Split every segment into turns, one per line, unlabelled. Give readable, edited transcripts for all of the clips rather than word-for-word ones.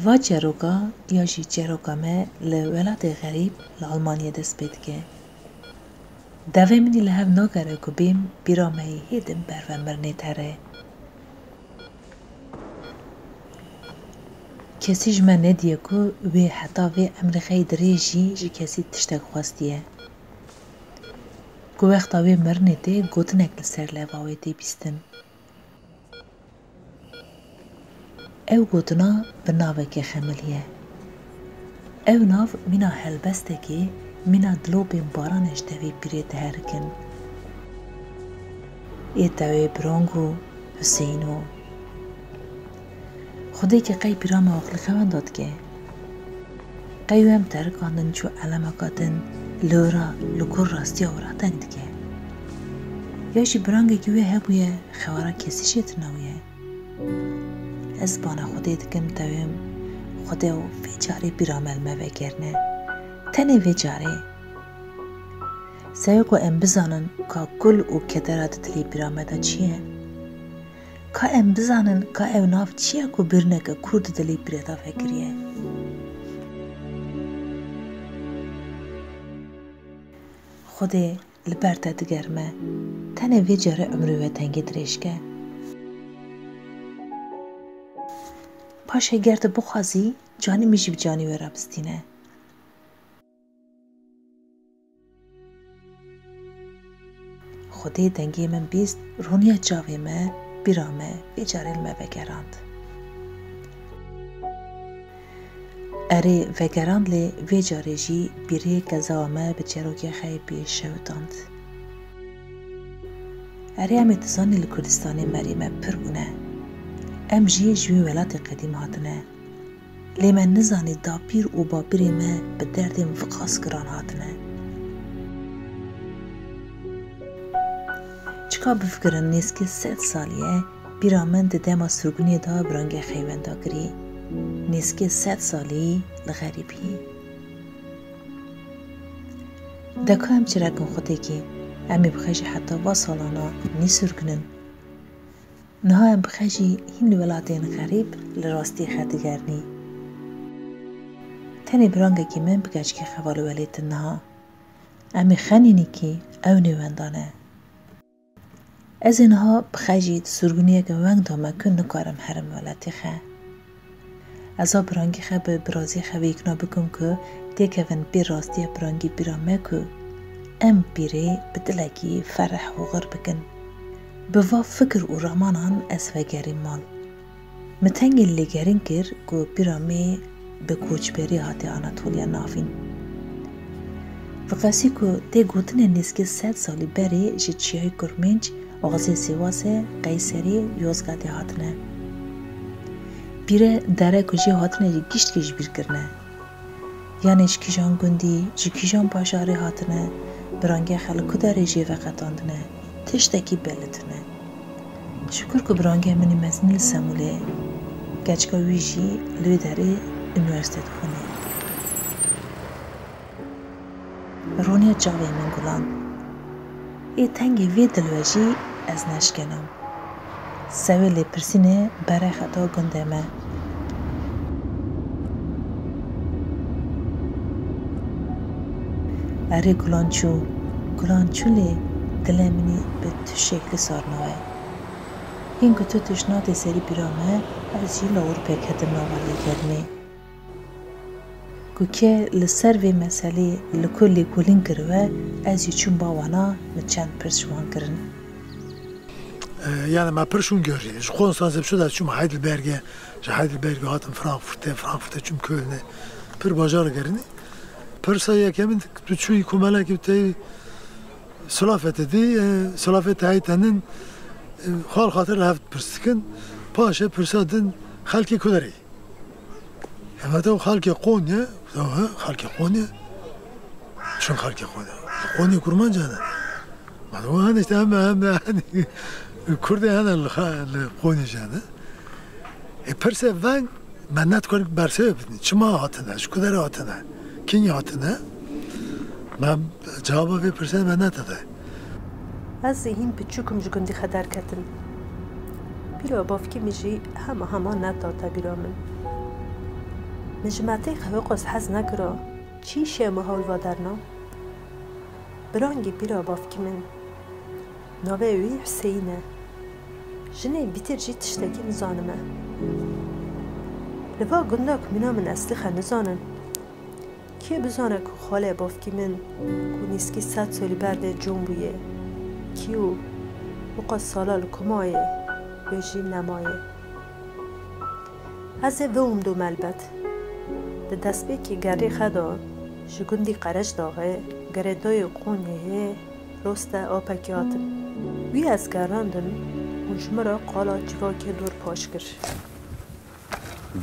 و جروکا یا جی جروکا ما لولاد غریب لآلمانیا دست پید که. دوی منی لحو ناگره که بیم بیرامهی هیدم بر و مرنه تره. کسی جمع ندیه که وی حتی وی امریکای دریجی جی کسی تشتک خواستیه. که وقتا وی مرنه ده گوتنک لسر لواوی ده بیستن. او گوتنا به ناوه که خملیه. او ناو مینا هلبسته که مینا دلو بین بارانش دوی بیره دهرکن. ای دوی برانگو حسینو. خودی که قی بیرام آقلی خوان داد که قیو هم ترکاندن چو علمکاتن لورا لکور راستی آوراتن که یاشی برانگی که وی هبویه خوارا کسی شیط نویه از بانا خودی دکم دویم خودی و ویجاری بیرام علمه وگرنه تنی ویجاری سوی که ام بزانن که گل و کدرات دلی بیرامه دا چیه که ام بزانن که او ناف چیه که برنه که کرد دلی بیرده فکریه خودی لبرته دگرمه تنه وی جاره عمرو و تنگی دریشکه پاشه گرد بخوازی جانی میشی بجانی و رابستینه خودی دنگی من بیست رونیا جاوی ما بیرامه بیجاره المه بگراند اری وگراند لی ویجاره جی بیری گزاومه به چروکی خیلی بیش شوداند اری هم اتزانی لکردستانی مریمه پر بونه ام جی جوی ولات قدیم هاتنه لی من نزانی دا پیر و با پیری ما به دردیم فقاس گران هاتنه چکا بفکرن نیست که 100 سالیه بیرامن ده دما سرگونی دا برانگ خیوندا کری نیست که 100 سالی لغریبی دکا هم چرکن خودی که امی بخشی حتی با سالانا نی سرگنن نها هم بخشی هین ولاتین غریب لراستی خدگرنی تنی برانگه که من بگش که خوالو ولیت نها امی خنینی که او نیوندانه از اینها بخشید سرگونیه که ونگ دامه کن نکارم حرم ولاتی خه از ها برانگی خه به برازی خه ویکنا بکن که دیگه ون بی راستی برانگی بیرامه که ام بیره بدلگی فرح و غر بکن بوا فکر و رامانان از وگری مال متنگی لگرین کر که بیرامه به کوچبری هاتی آناتولیا نافین وقتی که دی گوتن نیست که 100 سالی بری جیچیای کرمنج آغازی سیواسه قیصری یوزگاتی هاتنه بیره داره کجی هاتنه جی گیشت کش بیر کرنه یعنی کیجان گندی جی کیجان پاشاری هاتنه برانگه خلق کداره جی وقتاندنه تشتکی بلتنه شکر که برانگه منی مزنی لسموله گچکا ویجی لوی داره انویرستت خونه رونیا جاوی من گلان ای تنگی وی دلوجی از نشکنم سویل پرسینه برای خطا گندمه اری گلانچو لی دل منی به تو شکل سارنوه این که تو تشنات سری بیرامه از جی لاور پیکت نوالی کرنه که لسر وی مسئله لکلی کلین کروه از چون باوانا مچند پرشوان کرن
yani ma perşun görüyor. Şu konsantre şu da çünkü Heidelberg'e hatım Frankfurt'e çünkü Köln'e per bajar gerini. Per sayı kemin tüçüyü kumala ki te salafet edi salafet haytanin hal hatır haft persikin paşa persadın halki kudari. Ama da halki Konya, halki Konya. Şun halki Konya. Konya kurman canı. Ma da hani işte hem hani Kurdi هذا القوني جانا برسه وان من نتكلم برسه بدني شما هاتنا شو كذا هاتنا كين هاتنا ما جوابه في برسه من نتده
از این بچوکم جگندی خدر کردن بیرو بافکی میشی همه نتا تا بیرامن مجمعتي خوقس حز نکرا چی شه محال و درنا برانگی بیرا بافکی من نوه وی حسینه جنه بیتر جی تشتکی نزانمه لوا گنداک منا من اصلیخه نزانن که بزانه که خاله بافکی من که نیسکی 100 سالی برده جون بویه کیو وقت سالال کمایه بجی نمایه از ووم دو ملبت ده دست بی که گری خدا جگندی قرش داغه گردای قونه رسته آپکی آتم وی از گراندن اونجمرا قالا جواکی دور پاش کر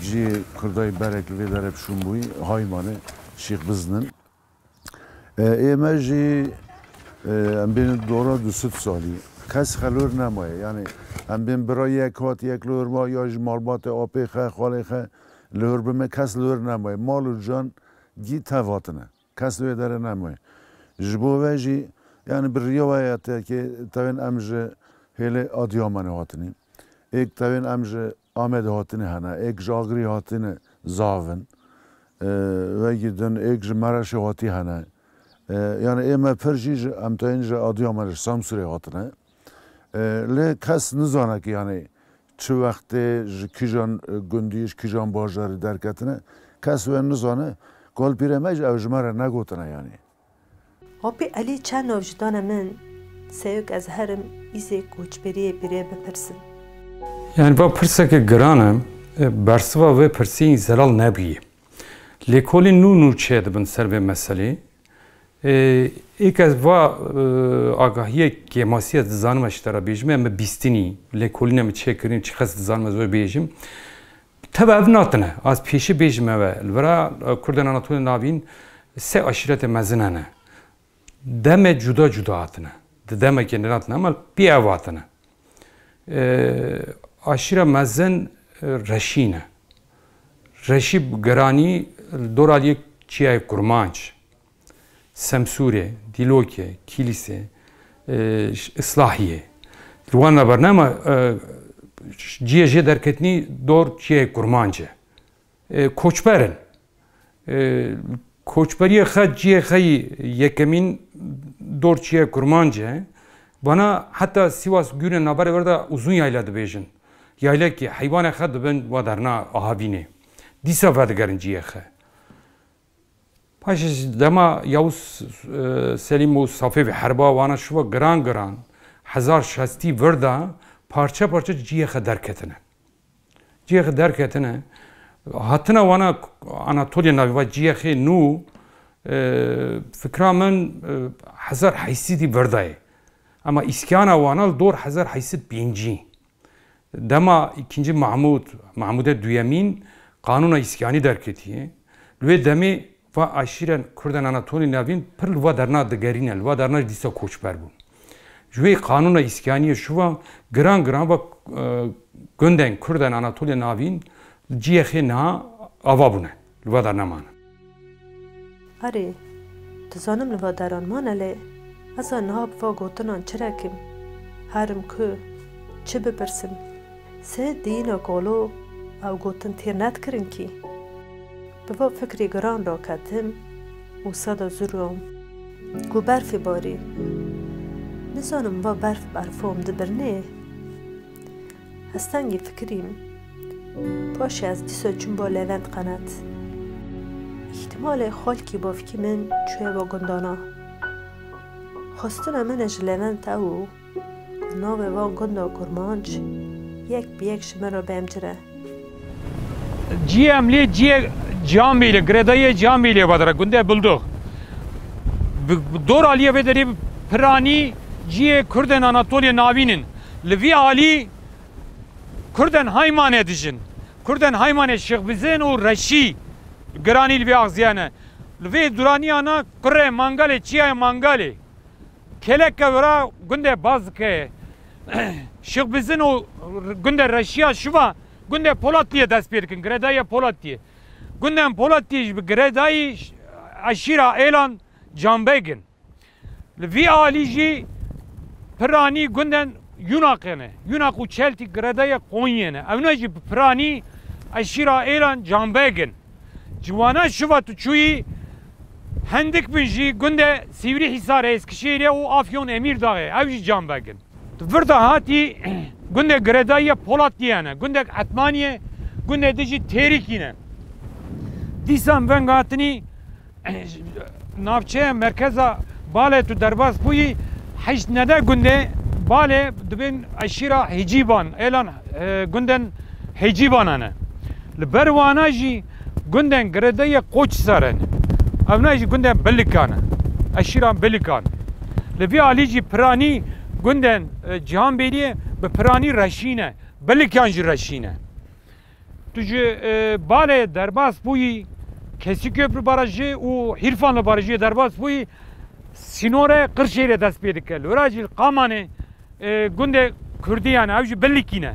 جی کردای برک وی داره بشون بوی هایمانه شیخ بزنن ایمه جی ام بین دورا 200 سالی کس خلور نمایه یعنی ام بین برای یک هات یک لور ما یا مالبات آپی خه خاله خه لور بمه کس لور نمایه مال و جان گی تواتنه کس لور داره نمایه جبوه جی yani bir rivayette ki tavin amje hele Adıyaman'ı hatini. Ek tavin amje Ahmet hatini hana. Ek Jagri hatini zavin. Ve gidin ek Maraşi hati hana. Yani ema perji am tavin Adıyaman'ı Samsun'ı hatini. Le kas nizana ki yani çı vakti kijan gündiş kijan bajarı derketine kas ve nizana kol piremej evjmara negotine yani.
Hopi Ali çan vücudana min seyuk az herim izê koçberiye bire bipirsin.
Yani va pirseke giranım bersiva ve pirsiyên zelal nebiye. Lêkolên nû çê dibin ser vê meselê. İlk ez va agahiyê kêmasiya dizanim ji te re bêjim em bîstinî lêkolîne min çêkirin çi xes dizanim ez wê bêjim. Teve ev natine az pêşî bêjim ev li vera Kurdên Anatolya navîn sê aşîretê mezin hene. Deme cuda cuda hatine. Deme kendine hatine ama bir ev hatine. Aşire mezen reşine. Reşi gerani doraliye çiğe kurmanç. Semsure, diloke, kilise, ıslahiye. Luana barnama ciğe derketni dor çiğe kurmançe. Koçberin. Koçberiye xat ciye xayi yekemin dorçiye kurmanca bana hatta Sivas Gürün haber verdi uzun yayla dibêjin. Yayla ki hayvana xat ben vadarna ahavine. Disa vadgarin ciye xa. Paş dema Yavuz Selim u Safi ve Herba wana şuva gran 1060 verda parça parça ciye xa derketine. Ciye xa derketine. Hatına vana Anatolya naviva ciğe nu fikramın hazar haysidi verday. Ama iskana vana dor hazar haysid birinci. Dema ikinci Mahmud'e düyemin kanuna iskani derketiye. Ve demi va aşiren Kürden Anatolya navin pır va darna digerine va darna disa koçber bu. Ve kanuna iskaniye şuva gran va gönden Kürden Anatolya navin ciğe na avabune lvadar naman.
Are, tuzanım lvadaran manale, asa nahab va gotanan çirakim, harim ku, çi bipirsim, se dîna kolo ew gotin têr nedkirin ki. Bi va fikrê giran ra ketim û sada zûrom, ku berfê barî. Nizanim va berfom dibirnê. Hestengî fikirîm, پاشی از دیسا چون با لوند قنات احتمال خالکی بافکی من چوه با گندانا خواستن من اج لوند تاو ناو وان گندا کرمانج یک بیک شمه را بمجره
جی املی جی جامیلی گردای جامیلی بدره گنده بلدو دور آلیه بدری پرانی جی کردن آناتولیا ناوینن لوی آلی Kürden haymane dijin. Kürden haymane şıkbizin u reşi granil bir ağziyane. Ve duraniyana kure mangale çiğe mangale. Keleke vera günde bazke şıkbizin u günde reşiya şuva günde Polatliye dest birkin. Gredaya Polatliye. Günden Polatliye gredayı aşira elan cambegin. Ve alici pirani günden Yunakene, Yunaku Çelti Gradaya Konyene. Evnacı Prani Aşira Elan Cambegin.
جوانا شوفا تو چوی هندک بنجی گنده سیوری حصار اسکشیره و آفیون امیر داغه اوجی جان بگن تو فردا هاتی گنده گردایی پولات دیانه گنده اتمانیه گنده دیجی تریکینه دیسان ونگاتنی نافچه مرکزا باله تو درباس بوی حشت نده گنده باله دبین اشیرا هجیبان اعلان گندن هجیبانانه لبروانا جی گندن گرده قوچ سرن اونا جی گندن بلکانه اشیرا بلکان لبی علی جی پرانی گندن جهان بیریه به پرانی رشینه بلکان جی رشینه تو جی باله درباس بوی کسی köprü barajı و حرفان barajı درباس بوی سینور قرشیره دست پیدا کرد وراجی قامانه گنده کردیان اوجی بلکینه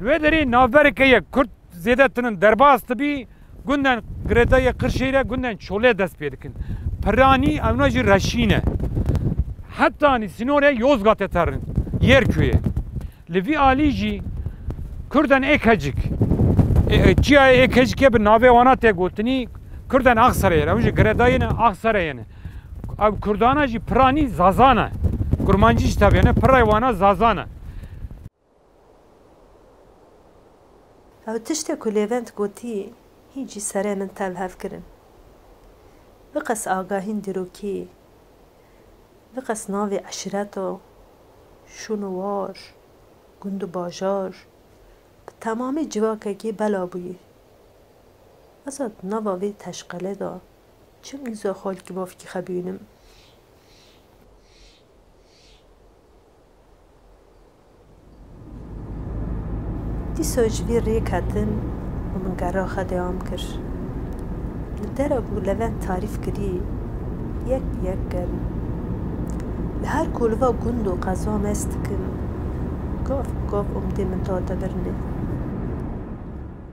و داری نافبر که کرد زیاده تنن درباس تبی گندن گردای قرشیره گندن چوله دست پیدا کن پرانی اوناجی رشینه حتیانی سینوره یوزگاته ترن yer köye لوی آلی جی کردن ekacık چیا ekacık به ناوه وانا ته گوتنی کردن اخسره اوجی گردایین اخسره اب کردانا جی پرانی زازانه کرمانجیش tabi ne pırayvana zazana.
او تشته که لیوند گوتی هیچی سره من تل هف کرن بقص آگاهین دروکی بقص ناوی عشرتو شونوار گندو باجار تمامی جواکه که بلا بویی ازاد نواوی تشقله دا چه میزا خال که باف که خبیونم دی سوجوی ریک هتن و من گره خدیام کر لدر ابو لون تعریف کری یک گرم لهر کلوا گند و قضا مستکن گاف امده من تاتا برنه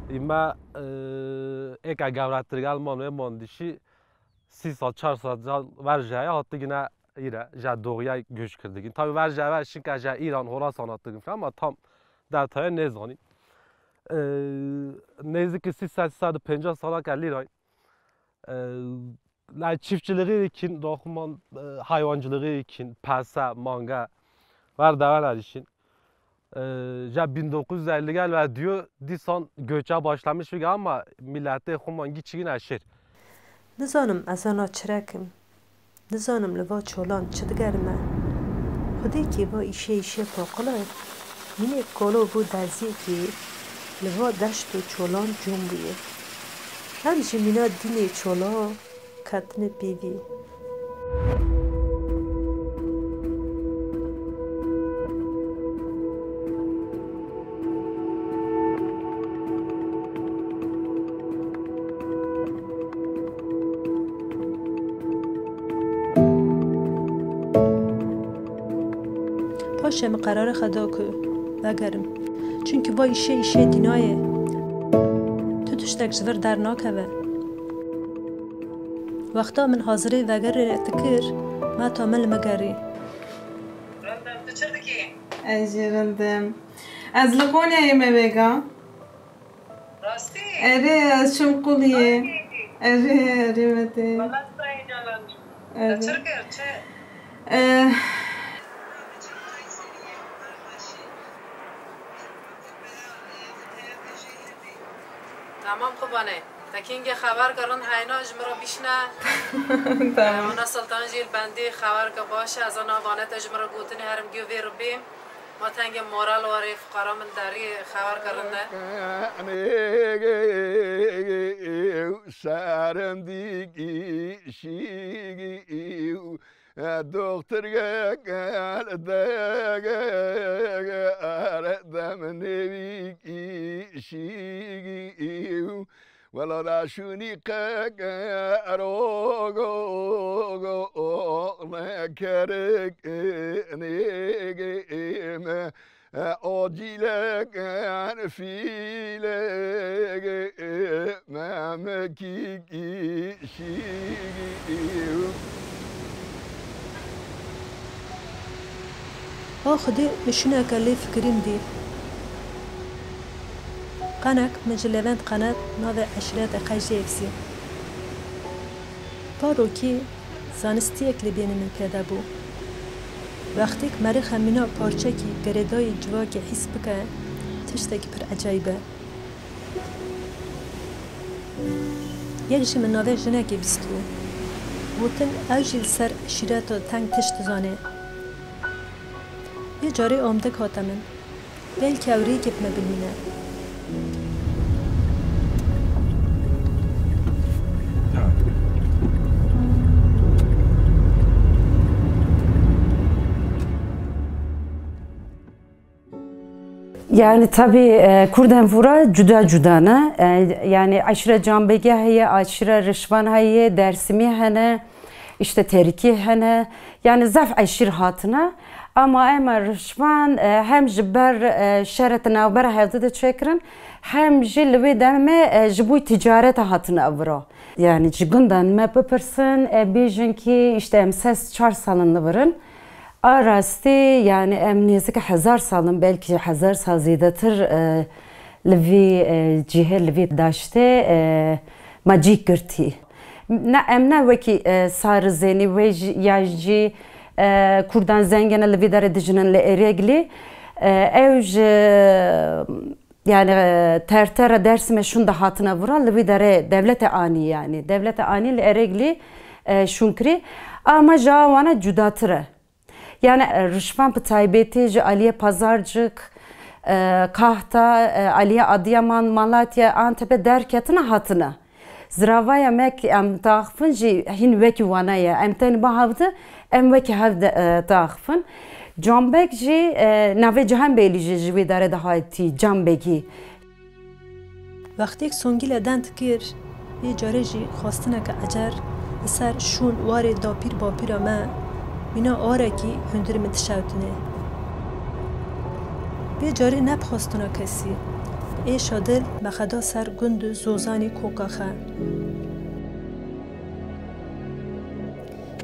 ایما ایک گورترگل مانوی ماندیشی 3 سال 4 سال ورجه hatta yine İra, ja doğuya göç kırdık. Tabii ورجه şinka ja İran, Horasan attık ama tam detaya ne zanayım. Neyse 350 sala geldi İran. Çiftçileri için, dokuman hayvancılığı için, pasa, manga var devalar için. Ja 1950 gel ve diyor disan göçe başlamış bir ama millete xuman geçin aşır.
نزانم از آن چرکم نزانم لوا چولان چه دگرمه خودی که با ایشه پاقله مینه کالو بو درزی که لوا دشت و چولان جون بیه همچه مینا دینه چولا کتن بیوی پاشم قرار خدا که بگرم چونکه با ایشه دینایه تو تشتک جور در ناکوه وقتا من حاضره وگر اتکر ما تا مل مگری
رندم تو چه دکی؟
اجی رندم از لقونه ایمه بگا
راستی؟
اره از شم قولیه اره مته
والله سایی جانم چه کرد چه؟ تمام خوبانه تکینگ خبر کردن هاینا جمرا بیشنه اونا سلطان جیل بندی خبر که باشه از آن آوانه تجمرا گوتنی هرم گیو ویر بیم ما تنگ مورال و ریف قرار من داری خبر کردن
سرم دیگی شیگی دکتر گل دم نویگی شیگی ولا راشونی قروگو نکرک نگیم آجیلک فیلک ممکی شیگی
خودی نشونه کلی فکریم دی قنک مجلوند قنات ناو عشرات قیجی افسی. پاروکی زانستی اکلی بین من پیدا بو. وقتی که مری خمینا پارچه کی گردای جواکی حس بکه تشتکی پر عجایبه. یکیش من ناو جنگی بستو. وطن اوجیل سر شیرات و تنگ تشت زانه. یه جاری آمده کاتمن. بلکه اوری گپ مبینه.
Yani tabii Kurdenfura cüda ne? Yani aşırı cambege heye, aşırı rışvan heye, dersimi hene, işte teriki hene. Yani zaf aşırı hatına. Ama emer rışvan hem jiber şeretine ve hevde de çekirin, hem jilvi deme jibuy ticaret hatına avro. Yani jigundan me peppersin, bijin ki işte emses 4 salınlı varın. Arasti yani emniyesi ki 1000 salın belki 1000 sal ziyadetir levi cihe levi daşte macik girti. Ne emne veki sarı zeni ve yajci Kurdan zengine levi dare dijinin le eregli evj yani tertera dersime şunda hatına vuran levi dare devlete ani yani devlete ani le eregli şunkri ama javana cudatıra. Yani rüşvan pıtaybeti, Aliye Pazarcık, Kahta, Aliye Adıyaman, Malatya, Antep'e derketine hatına. Zravaya mek em tağfın ji hin veki vanaya em teni bahavdı em veki havdı tağfın. Cambek ji nave cihan beyli ji vidare daha etti cambeki.
Vakti songile dent kir bir cari ji xwastina ke ecer ser şun warê dapîr bapîra me Mina araki hundir mi tişawtine. Bir cari ne bxwastuna kesî. Êşa dil mexeda ser gund û zozanî kokaxe.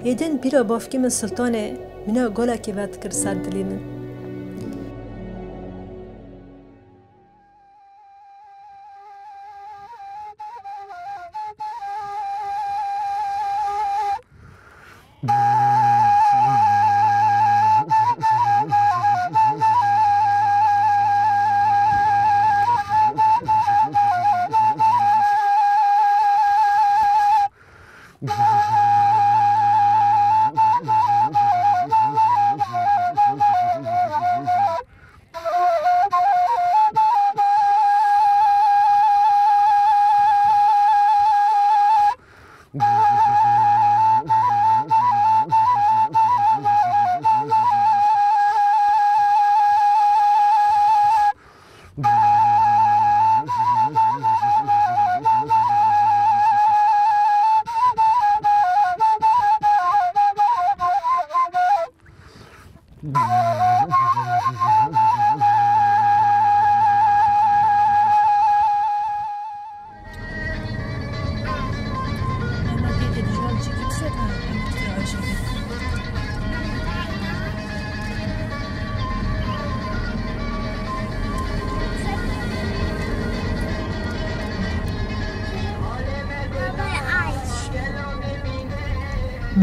Êdin bîra bavkî min Sultanê mina golekî ve dikir ser dilê min.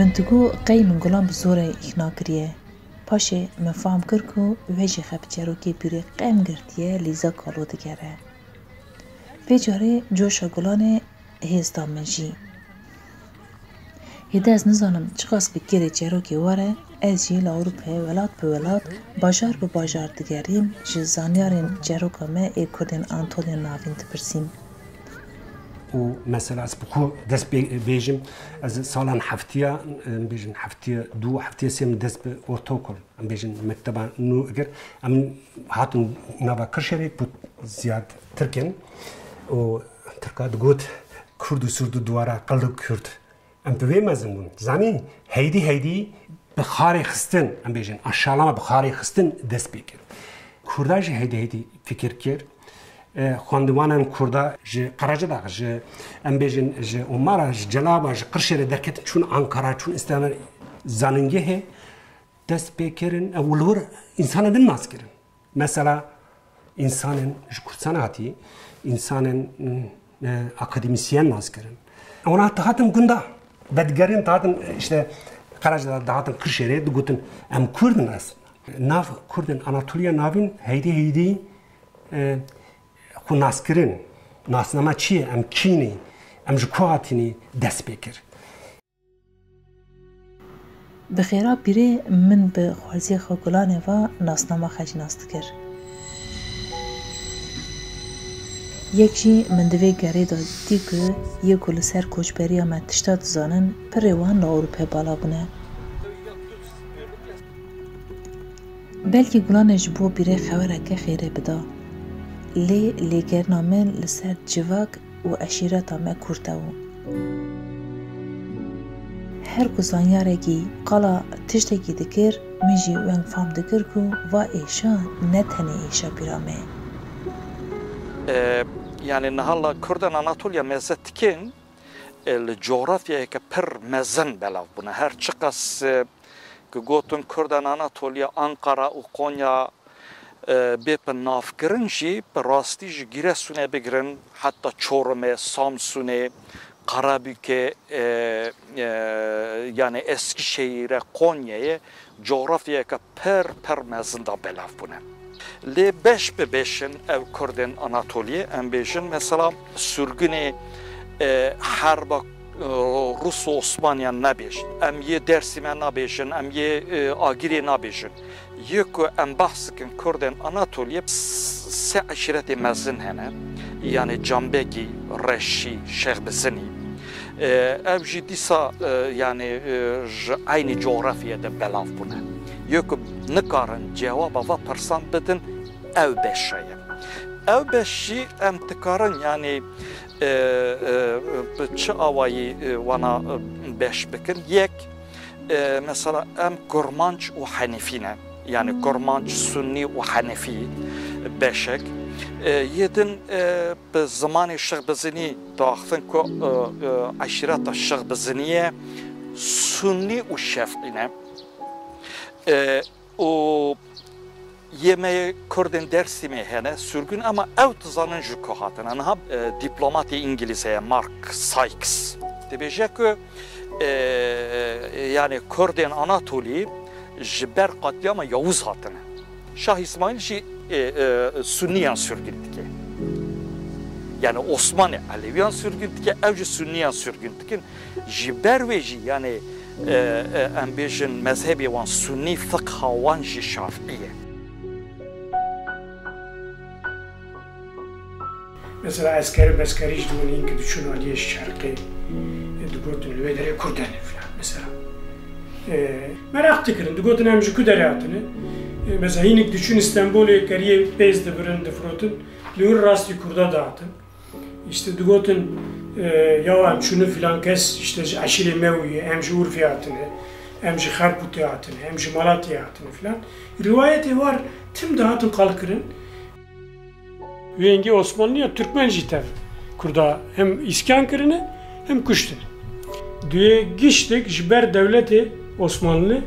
من تگو قی من گلان بزوره اخنا کریه پاشه من فهم کر کو ویجی خب چروکی پیری قیم گرتیه لیزا کالو دگره ویجاره جوشا گلان هزدان منجی یده از نزانم چقاس بگیره چروکی واره از جیل اوروپای ولاد به ولاد باجار به باجار دگریم جزانیارین چروکا ما ای کردین آنتولین ناوین تپرسیم
و مثلا از بخو دست بیجم از سالان هفتیه بیجن هفتیه دو هفتیه سیم دست به ارتوکل بیجن مکتب نو اگر ام هاتون نوا کرشری بود زیاد ترکن و ترکات گوت کرد و سرد دوارا قلب کرد ام توی مزمون زمین هیدی بخاری خستن ام بیجن اشالما بخاری خستن دست بگیر کرداج هیدی فکر کرد خواندوانان کرده جه قراجده جه ام بیجن جه عمره جه جلابه جه قرشره درکت چون آنکارا چون استعمال زننگه دست بکرن اولور انسان دن ماس کرن مثلا insanın kursan hati insanın akademisyen nazkırın. Ona tahatım gunda. Bedgerin tahatım işte Karaca'da tahatım Kırşehir'e gutun em Kurdun aslında. Nav Kurdun Anatolia navin heydi ku nazkırın nasnama çiye em kini em jkuatini dest bekir.
Bixêra pîrê min bi xweziyê xwe gulanê ve nasnama xwe jî nas dikir. Yek jî min di vê gerê de dî ku yê ku li ser koçberiya me tişta dizanin pirê wan li Ewropayê bala bûne. Belkî gulanê ji bo pîrê xewereke xêrê bida. Lê lêgerina min li ser civak û eşîreta me Kurd e û her ku zanyarekî qala tiştekî dikir, min jî weng fam dikir ku va êşa ne tenê êşa pîra me ye.
Yani nihalla Kurdan Anatolia mezet dikin li coğrafyayeke pir mezin belav bûne. Her çi qas gotun Kurdan Anatolia, Ankara û Konya bê pe navkirin jî bi rastî ji Giresunê bigirin, heta Çorumê, Samsunê, Karabük'e yani Eskişehir'e, Konya'ya coğrafyaya per mezinde belav bune. Li 5-5'in ev Kurdin Anatoliye em bêjin mesela sürgünê herba Rus û Osmaniya nebêjin. Em yê Dersîmê nabêjin, em yê Agirê nabêjin. Yê ku em behs dikin Kurdên Anatoliye se eşîretê mezin hene. Yani Cambekî, Reşî, Şehbizinî. Ev jî dîsa yani ji aynı coğrafyada belav bûne. Yê ku nikarin cewaba ve pirsan bidin ev beş ye. Ev beş jî em dikarin yani çi awayî wana beş bikin. Yek mesela em Kurmanc û Hanefî ne. Yani Kurmanc, Sunni û Hanefî beşek. Yedin bi zamanê Şehbizinî daxtin ku eşîreta Şehbizinîye Sunni û Şefî ne. û yemeği Kurdên Dersîmê hene sürgün ama ew dizanin ji ku hatine. Niha diplomatê İngiliz heye Mark Sykes dibêje ku yani Kurdên Anatolî ji ber qatliyama Yavuz hatine. Şah İsmail jî Sunniyan sürgün dike. Yani Osmanlı Aleviyan sürgün dike, ev jî Sunniyan sürgün dikin. Ji ber wê jî yani em bêjin mezhebê wan Sunni fiqha wan jî Şafî ye.
Mesela askeri beskeri ji dûnîn ki diçûn aliyê şerqê digotin li wê derê Kurdan filan mesela. Merak dikirin digotin em ji ku derê hatine. Mesela hinik düşün İstanbul'e kariye pez de birin de frotin, lüğür rastı Kurda dağıtın. İşte digotin ya şunu filan kes işte aşire meviye, emci Urfi hatine, emci Harput'e hatine, emci Malatya hatine filan. Rivayeti var, tüm dağıtın kalkırın. Vengi Osmanlı'ya Türkmenci tabi. Kurda hem iskan kırını hem kuştun. Düye geçtik, jiber devleti Osmanlı,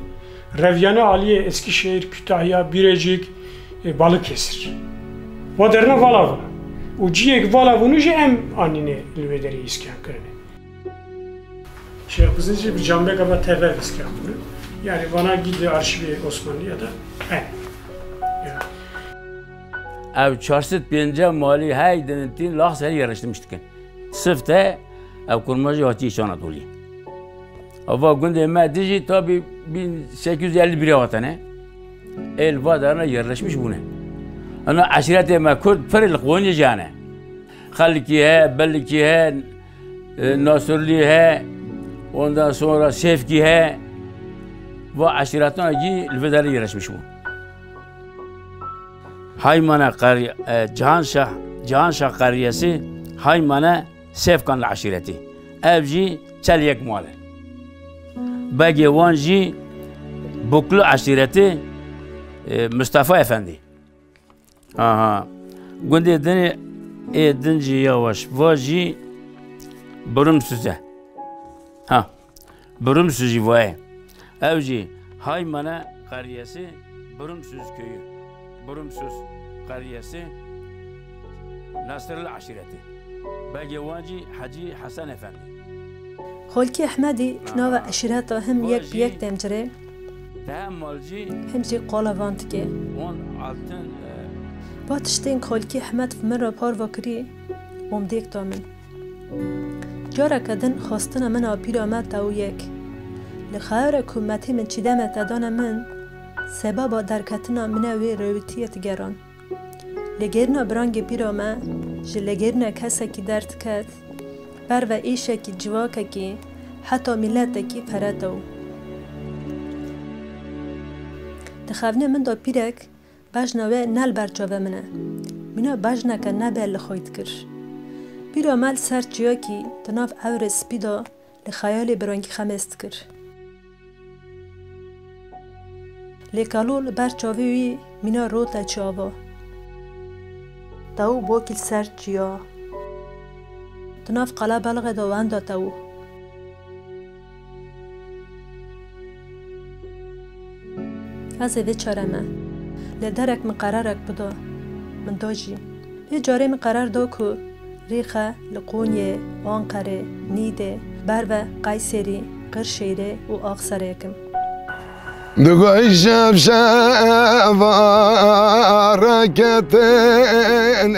Revyane Aliye, Eskişehir, Kütahya, Birecik, Balıkesir. Va derine Valavuna. O ciyek Valavunu je em annine lüvederi iskan kırını. Şehbizin bir Cambek ama tevel iskan bunu. Yani bana gidi arşivi Osmanlı'ya da en.
Ev çarşıt birinci mali hay denetin lahs her yarıştırmıştık. Sıfte ev kurmacı hati iş Anadolu'ya. Ama günde medeci tabi 1851 vatane el vadarına yerleşmiş bu ne? Ana aşirete mekurd feril Konya jane. Halki he, belki he, Nasırli he, ondan sonra Şefki he ve aşiretine ki vadarına yerleşmiş bu. Haymana Cihanşah kariyesi Haymana Sefkan aşireti. Evci çelyek muale. Bagi wanji Buklu aşireti Mustafa Efendi. Aha. Günde deni edinci yavaş vaji burum süze. Ha. Burum süzü vay. Evci Haymana kariyesi Burum süz köyü. Burumsuz قرية ناصر العشيرة باقي واجي حجي حسن أفندي
خالکی احمدی نو عشیرت هم یک بیک دمجره
تهم مالجي
هم جی قالوانت که
اون altın
با تشتین خالکی احمد من را پار وکری وم دیک دامن جارا کدن خواستن من آپیر آمد تاو یک لخیر حکومتی من چیده متدان من سبب درکتنا من وی رویتیت گران لگرنا برانگ پیر آمد جه لگرنا کسا کی درد کد بر و ایشه کی جواکه کی حتی ملت کی فراتو دخوانه من دا پیرک بجنوه نل برچاوه منه منه بجنه که نبه لخوید کر بیرا مل سر چیا کی تناف اور سپیدا لخیال برانگی خمست کر لکالول برچاوه وی منه رو تا چاوا تاو باکل سر چیا تناف قلا بلغ دوان دا تاو از اوه چارمه لدرک مقررک بدا من داجی یه جاره مقرر دا که ریخه لقونیه آنقره نیده بر و قیسری قرشیره و آخسره یکم
دقای شب شب رکتن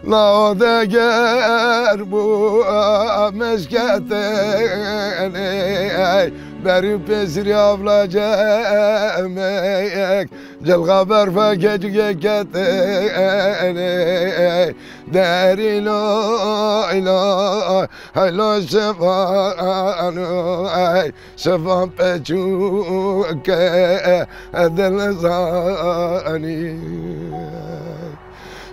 لا دگر بو مشکتن بری پسری افلا جمعک جلغا برفا کچگه کتن دری لا هلا شفان پچوک دل زانی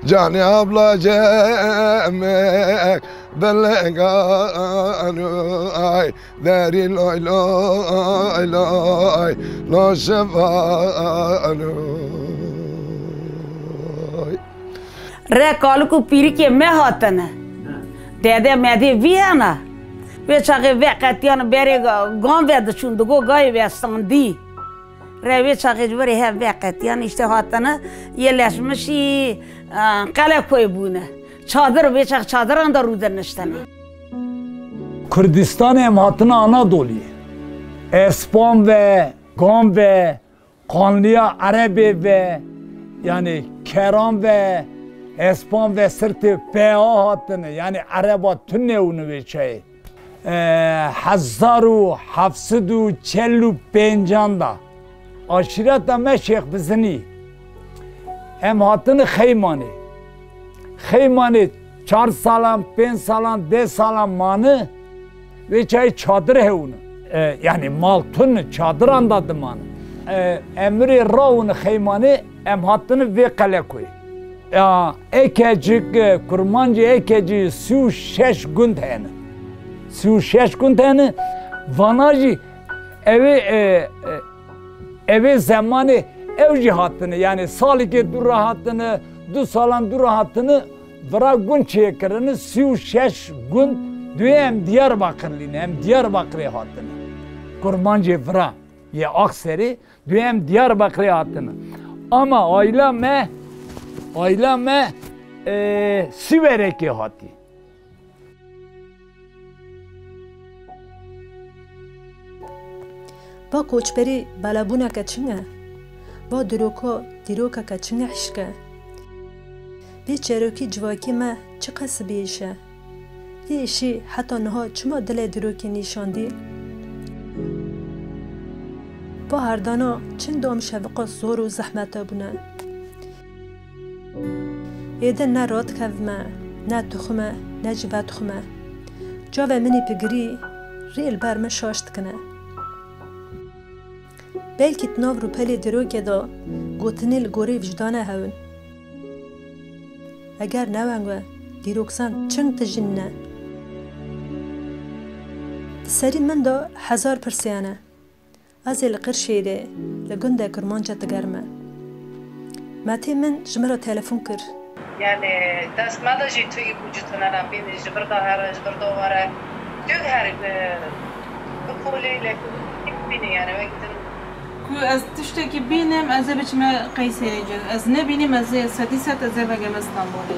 جانی ابلا جمعک بلغانو داری لای لای لای لا شفانو
رکالو کو پیری که مهاتنه دیده مدی ویانا ویچاقی وقتیان بری گام ویدشون دگو گای ویستاندی ویچاقی جوری ها وقتیان اشتهاتنه یه لشمشی قلق کوی بونه çadır veçak çadır anda ruder niştene.
Kürdistan emhatına Anadolu. Espan ve Gam ve Kanlıya Arabi ve yani Keram ve Espan ve Sırtı P.A. hattını yani Araba tünne unu veçeyi. Hazzaru, Hafsudu, Çellu, Pencanda. Aşireta meşyek bizini. Emhatını Xeymani. Xeymani 4 salan, 5 salan, 10 salan manı ve çay çadır hevunu. Yani maltun çadır andadı manı. Emri raunu Xeymani emhattını ve kale koy. Ekecik, kurmancı ekeci 36 gün tane. 36 gün tane vanajı evi zamanı ev cihatını yani salike dur rahatını دو سالان دو راحتنه برای گون چه کردن 36 گون دویم دیارباکرلینه هم دیارباکری هاتنه کرمانچه برا یه اکثری دویم دیارباکری هاتنه اما ailem Siverek'e hati.
با کوچبری بلابونه که چنگه با دروکا که چنگه حشکه بی چروکی جواکی ما چه قصه بیشه یه ایشی حتی نها چما دل دروکی نیشاندی با هر دانا چند دام شفقا زور و زحمت بونه ایده نه راد کفمه نه تخمه نه جوه تخمه جاوه منی پگری ریل برمه شاشت کنه بلکی تناو رو پلی دروکی دا گوتنیل گوری وجدانه هون اگر نوانگوه دیروکسان چنگ تجنه سری من دا 1000 پرسیانه از القرشیره لگنده کرمانجا تگرمه ماتی من جمرا تلفون کر
یعنی دست مداجی توی وجودتون نرم بینی جبر دا هر جبر دا واره دیو هر بکولی لکن بینی یعنی وقتی
کو از تشتکی بینم از بچم قیصری جد از نبینیم از سدیست از بگم استانبول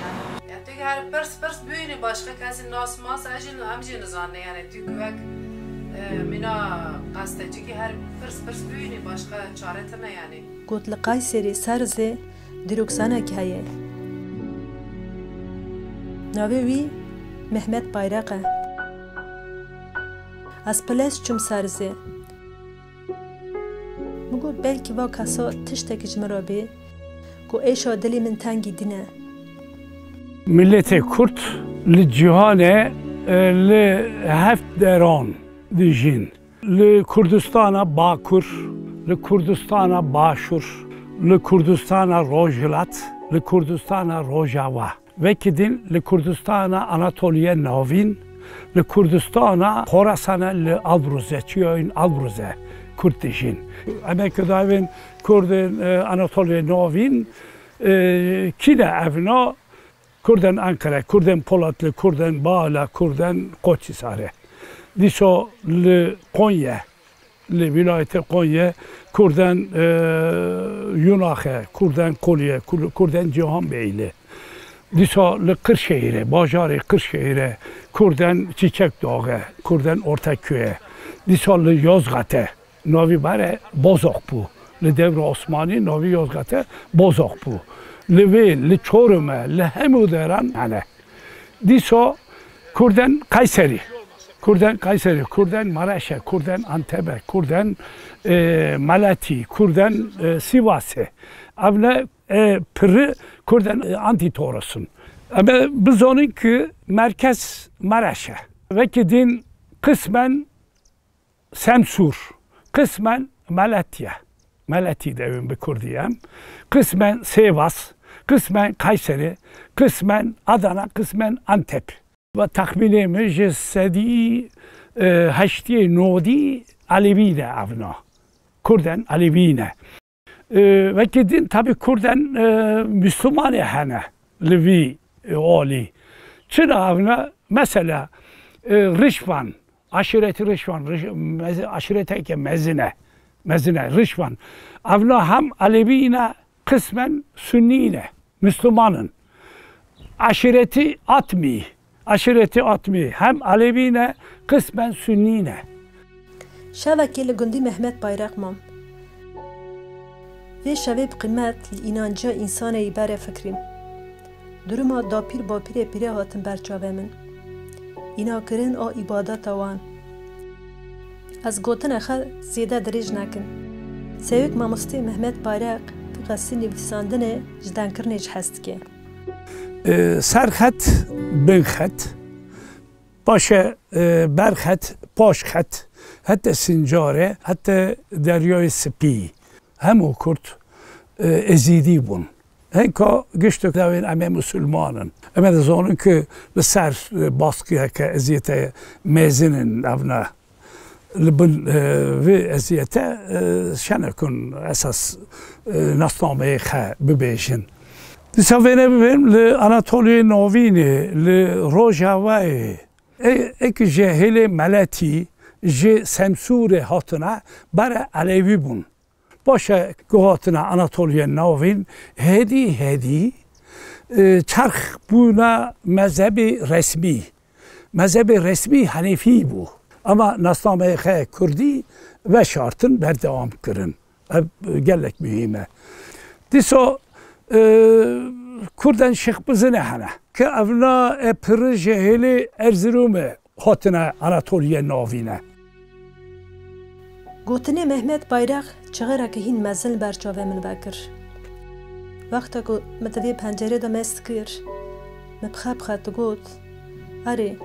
yani tu her pers büyüğünü başka kesin nasmas amcı nizanne yani tu güvek mina gazeteci ki her pers büyüğünü başka çaretine yani
گوت لقایسری سرزه دروکسانه که هیه ناوی وی محمد بایرقه از پلس چم سرزه مگو بلکی با کسا تشتکی جمرا بی گو ایشا دلی من تنگی دینه
ملت کرد لجهان لهفت دران دیجین لکردستان باکور لکردستان باشور لکردستان روجلات لکردستان روجاوا وکدین لکردستان آناتولیه ناوین لکردستان خراسان لالبروزه چیاین البروزه کردیشین اما کداوین کردن آناتولیه ناوین کیده اونا کردن انکره کردن پولاتlı کردن بالا کردن قوچیساره دیسو لقونیه لولاية قونية كردن يوناخه كردن قولية كردن جهان بيله ديسا لقرشهيره باجار قرشهيره كردن چيچك داغه كردن ortakköye ديسا ليازغته ناوي بره بازاق بو لدور عثماني ناوي يازغته بازاق بو لوي لچورمه لهمو درن يعني ديسا كردن قيسري Kürden Kayseri, Kürden Maraş'a, Kürden Antep'e, Kürden Malati, Kürden Sivas'e. Avle pırı Kürden Antitorasun. Ama biz onun ki merkez Maraş'a. Ve ki din kısmen Semsur, kısmen Malatya. Malati devim bir Kürdiyem. Kısmen Sivas, kısmen Kayseri, kısmen Adana, kısmen Antep. و تخمینم جسدی هشتی نودی علوینه اونا کردن علوینه و که دین tabi کردن مسلمانه هنه لوی عالی چرا اونا مثلا رشوان aşireti Rişvan aşirete ki mezine Rişvan اونا هم علوینه kısmen sünnine Müslümanın aşireti atmi aşireti atmi hem Alevine kısmen Sünnine.
Şevekeli Gündü Mehmet Bayrakman. Ve şeveb kıymet inanca insana ibare fikrim. Duruma dapir bapire pire hatın berçavemin. İnakirin o ibadet avan. Az gotin exe ziyade derij nakin. Sevik mamusti Mehmet Bayrak tıqası nivdisandine jdankirne hestke.
سرخط بنخط باشه برخط پاشخط حتی سنجاره حتی دریای سپی همو کرد ازیدی بون هنکا گشتک دوین امه مسلمانن امه دزانن که بسر باسقیه که ازیته میزنن اونا لبن و ازیته شنکن اساس نصنامه خه ببیشن Disavene benim le Anatoliye Novini le Rojavai ek jehile Malati je Semsure hatına bara Alevi bun. Başa gohatına Anatoliye Novin hedi çarx buna mezhebi resmi Hanefi bu. Ama nasname Kürdi ve şartın berdevam kırın. Gelek mühime. Diso Kürden şıkbızı ne hana? Ki evna pırı jehili Erzurum'e hatına Anatoliye Navine.
Gotine Mehmet Bayrak çığıra ki hin mezil berçave min bekir. Vakta ku metevi pencere de mestkir. Mebxab got. Ari,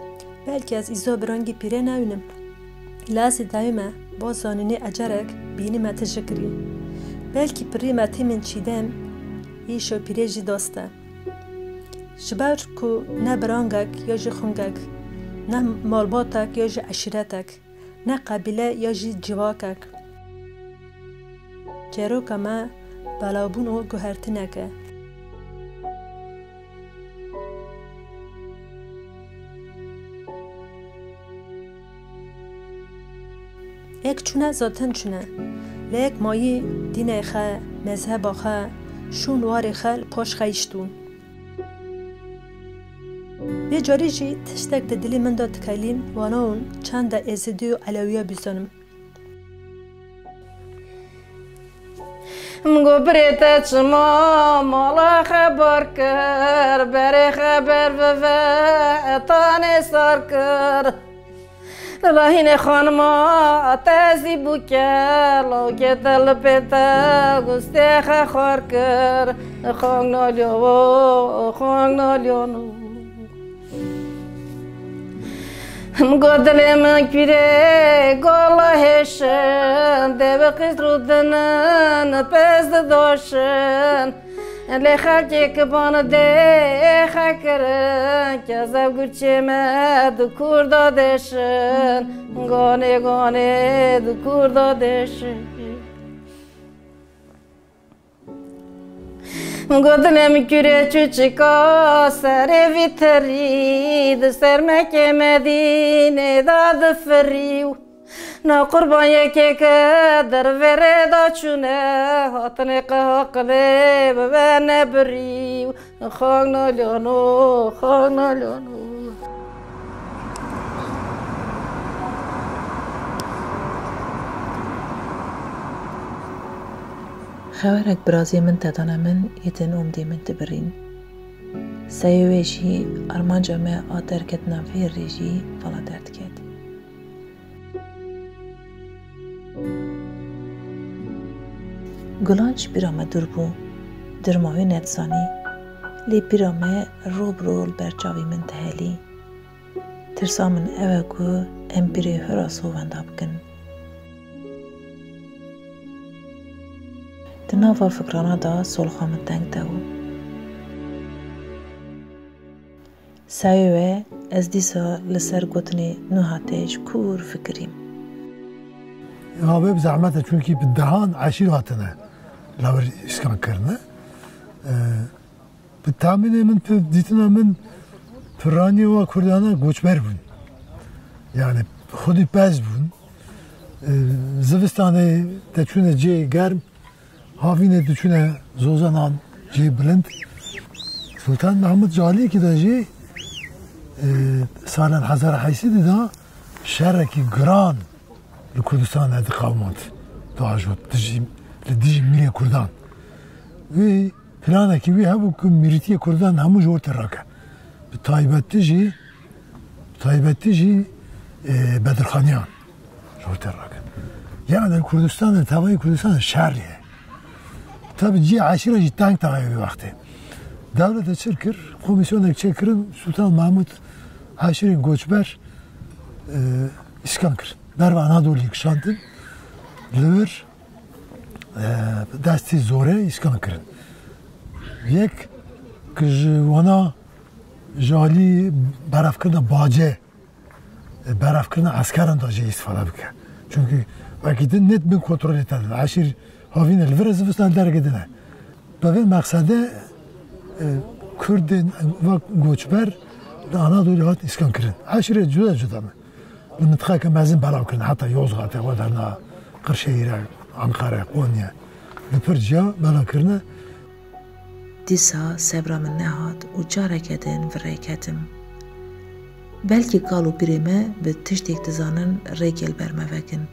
belki az izo birangi pire nevnim. Lazi daime bazanini acerek bini metejikri. Belki piri metimin çidem ایشو پیرجی داسته شبر کو نه برانگک یا جی خونگک نه مالباتک یا جی عشیرتک نه قبیله یا جی جواکک جرو کما بلابون او گوهرتنکه یک چونه ذاتن چونه لیک مایی دین خا مذهب خا شون وار خال پاش خیشتون به جاری جی تشتک دلی من داد کلین وانون چند ازدی و علویه بیزنم
مقبرت چما مالا خبر کر بر خبر و تانه سر کر لاهین خانما تازی بکر لوکه تل پیتا گسته خور کر خانگ نالیانو مقدل من کره گالا هشن دب قیس رودنن پس داشن لخل که بان ده خکرن که زب گرچه مد کور دادشن گانه دو کور دادشن گودنم کره چوچکا سر ویترید سر مکه مدینه داد فریو نا قربان یکی که در وره دا چونه هاتن قهقله ببن بریو خاک نالیانو
خبرك برازي من تدانا من يتن أمدي من تبرين سيويشي أرمانجا ما آتر كتنا في الريجي فلا درد كت گلانج بیرامه دور بو درماوی ندزانی لی بیرامه روب رول برچاوی من تهلی ترسا من اوه گو ام بیره هراسو ونداب کن تناوا فکرانا دا سولخا من تنگ داو سایوه از دیسا لسر گوتنی نوهاتش کور فکریم
هاوی بزعمته چونکی بدهان عشیر هاتنه لاور اسکان کرنه بتامینه من دیتنا من پرانی و کردانا گوچبر بون yani خودی پز بون زوستانه دچونه جی گرم هاوینه دچونه زوزانان جی بلند سلطان محمد جالی کی داجی سال 1800 دا شرکی گران لکردستان هذا قومات تعجب تجي ميلي كردان وي فلانا كي وي هبو كميريتي كردان همو جور تراكا بطايبات تجي بدر خانيان جور تراكا يعني الكردستان تاوي كردستان شاريه tabi جي عشيرة جي تانك تاوي وقتي دولة تشكر كوميسيون تشكر سلطان محمود عشيرين غوچبر اسكانكر Merve Anadolu'yu kuşandın, lüver desti zore iskan kırın. Yek kız ona jali baraf kırna bağcı, baraf kırna askeran da jey istifade bike. Çünkü vakitinde net bir kontrol ettiler. Aşir havine lüver zıvıstan dergedine. Böyle maksadı Kürdün ve göçber Anadolu hat iskan kırın. Aşire cüda mı? المنطقة كان مازن بلاو كنا حتى يوزغا ودرنا قرشيرة أنقرة قونيا لبرجا بلا كرنا
دیسا سبرا من نهاد و جارکتن و ریکتم بلکه قالو بیرمه به تشتیک تزانن ریکل برمه وکن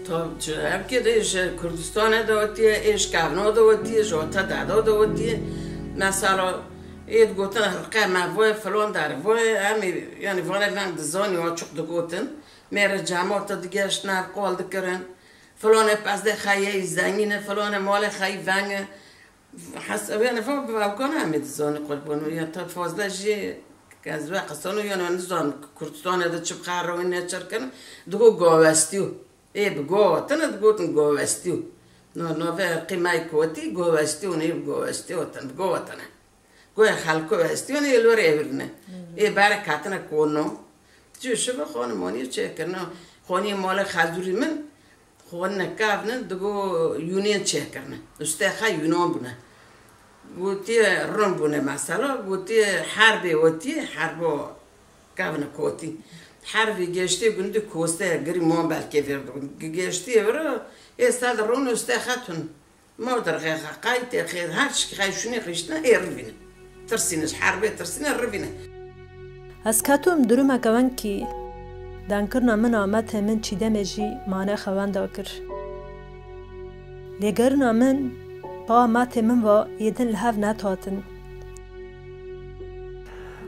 طب هم که ایش کردستان دوتیه ایش کابنا دوتیه جوتا دادا دوتیه مثلا اید گوتن حلقه موای فلان در وای همی یعنی وانه ونگ دزانی ها چک دو گوتن میره جماعت دیگهش نر قال دکرن فلان پس ده خیه زنگینه فلان مال خیه ونگ حسب یعنی فهم بوکان همی دزانی قل بونو یا تا فازده جی که از وقت قصانو یعنی نزان کردستان ده چه بخار رو این نچر کنه دگو گاوستیو ای بگوتن دگوتن گاوستیو نوه قیمه کوتی گاوستیو نی بگاوستیو تن بگوتنه گویا خالکو استیون یلوری ایرنه ای بار کاتنا کونو چه به خانمانی چه کنه خانی مال خالدوری من خون نکافنه دگو یونین چه کنه استه خای یونان بونه گویی رون بونه مثلا گویی حربی وتی حربو کافن کوتی حرفی گشتی گنده کوسته گری ما بلکه وردون گشتی ورا استاد رون استخاتون ما در قایت خیر هر چی خیشونی خشتنا ایربینه ترسینش حربه ترسینه ربینه
از کاتوم درم اکوان کی دانکرنا من آمد من چی دمجی مانه خوان داکر لگرنا من با مات من و یدن لحاف نتاتن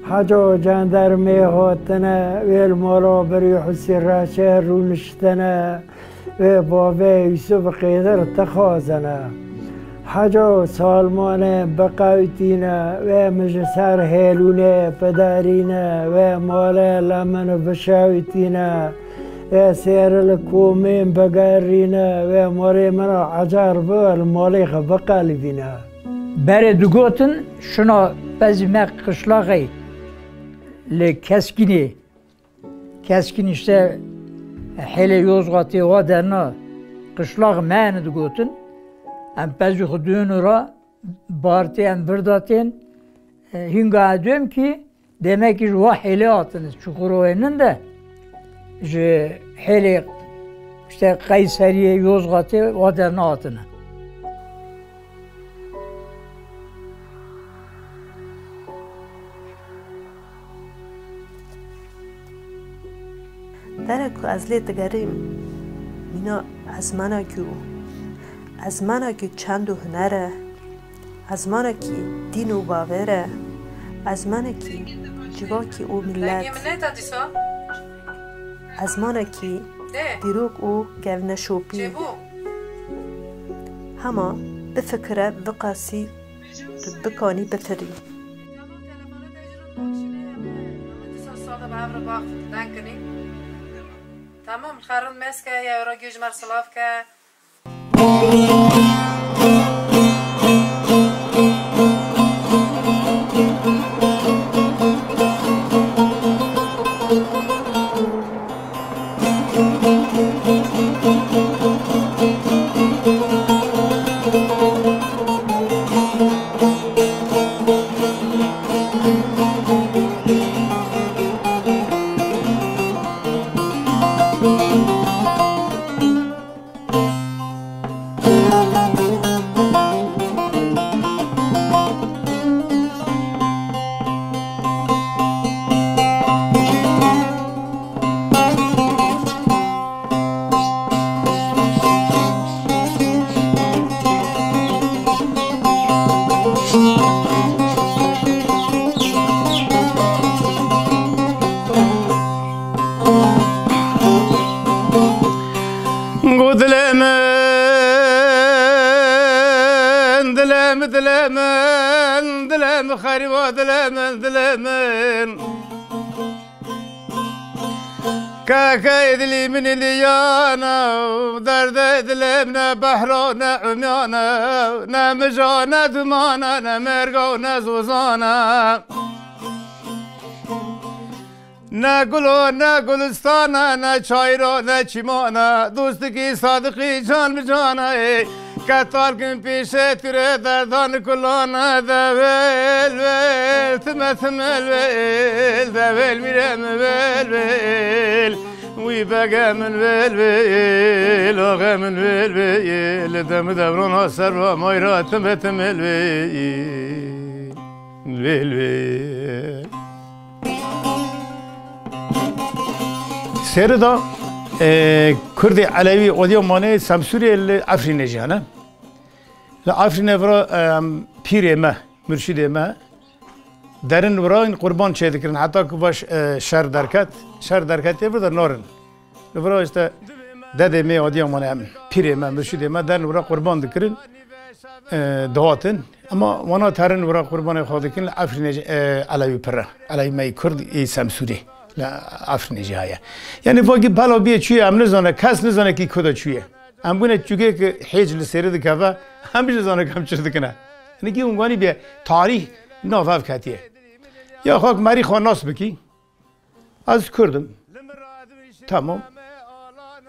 حاجو جاندرمي هوتنا والمورو بريح السراشه رونشتنا وبابا يوسف قيدر تخازنا حاجو سالمان بقاوتينا ومجسر هيلونا بدارينا ومالا لمن بشاوتينا وسير الكومين بقارينا وموري منا عجار بالماليخ بقالبينا
برد گوتن شنا بزمه قشلاقی لکسکینی کسکین işte hele Yozgat'ı o derna qışlaq məni gotun am bazı xudun ora bartiyan birdatin hinga diyorum ki demek ki o hele atınız Çukurova'nın da hele işte Kayseri'ye Yozgat'ı o derna atını.
درکو از لیت گریم مینا از مانا که چند و هنره از مانا که دین و باوره از مانا که جوا که او ملت از مانا که دیروک او گونه شوپی هما بفکره بقاسی بکانی بتری
تمام خارن مسكه يا راجل جمر سلافكه دلم خريبا دلمن كاكا يدلي من ليانا ودرد دلمنا بحرانا عميانا نمجانا دمانا نمرقونا زوزانا نا گلستانا نا چایرا نا چیمانا دوستکی صادقی جان بجانا کتار کن پیشه تیره دردان کلانا دویل ویل تمل ویل دویل میرم ویل ویل وی بگم ویل ویل آغم ویل ویل دم دوران ها سر و مایرا تمل ویل ویل سردا کرد علوی قدیم مانه سمسوری افرین جانه افرین ورا پیر ما مرشد ما درن ورا این قربان چه دکرن حتی که باش شر درکت یه در نارن ورا است داده می قدیم مانه پیر ما مرشد ما درن ورا قربان دکرن دهاتن اما وانا ترن ورا قربان خود کن افرین علوی پره علوی ما کرد ای سمسوری لا افرین جایا یعنی واقعی بالا بیه چیه هم نزانه کس نزانه کی کدا چیه هم بونه چوگه که هیچ لسیره دکوه هم بیش نزانه کم چرد کنه یعنی کی اونگانی بیه تاریخ نافف کتیه یا خاک مری خواه ناس بکی از کردم تمام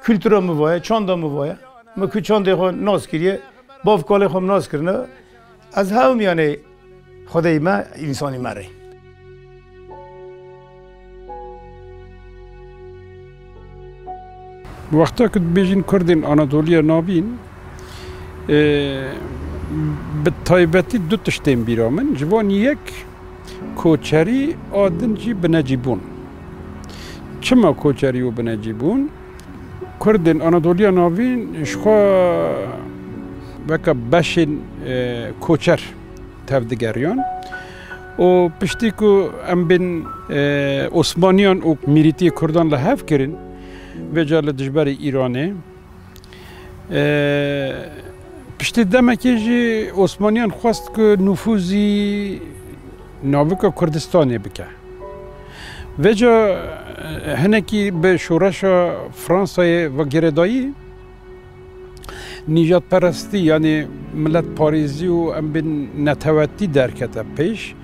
kültüre mi var, çanda mı var? Ama ki çanda خو ناز کریه باف کاله خو ناز کرنه از هم یعنی خدای ما انسانی مره
وقتا که بیجین کردین آناتولیا نابین به تایبەتی دو تشتên bîra min ji van yek koçerî a din jî binecîbûn. Çima koçerî û binecîbûn? Kurdên Anadoliya navîn ji xwe veka beşên koçer tev digeriyan û piştî ku em bên Osmaniyan û mîrîtiyê Kurdan li hev kirin veca li dijberê Îranê piştî demekê jî Osmaniyan xwest ku nüfuzî navika Kurdistanê bike. Veca hinekî bi şoreşa Fransayê ve gerêdayî nîjadperestî yanî milletparêzî û em bên netewettî derkete pêş.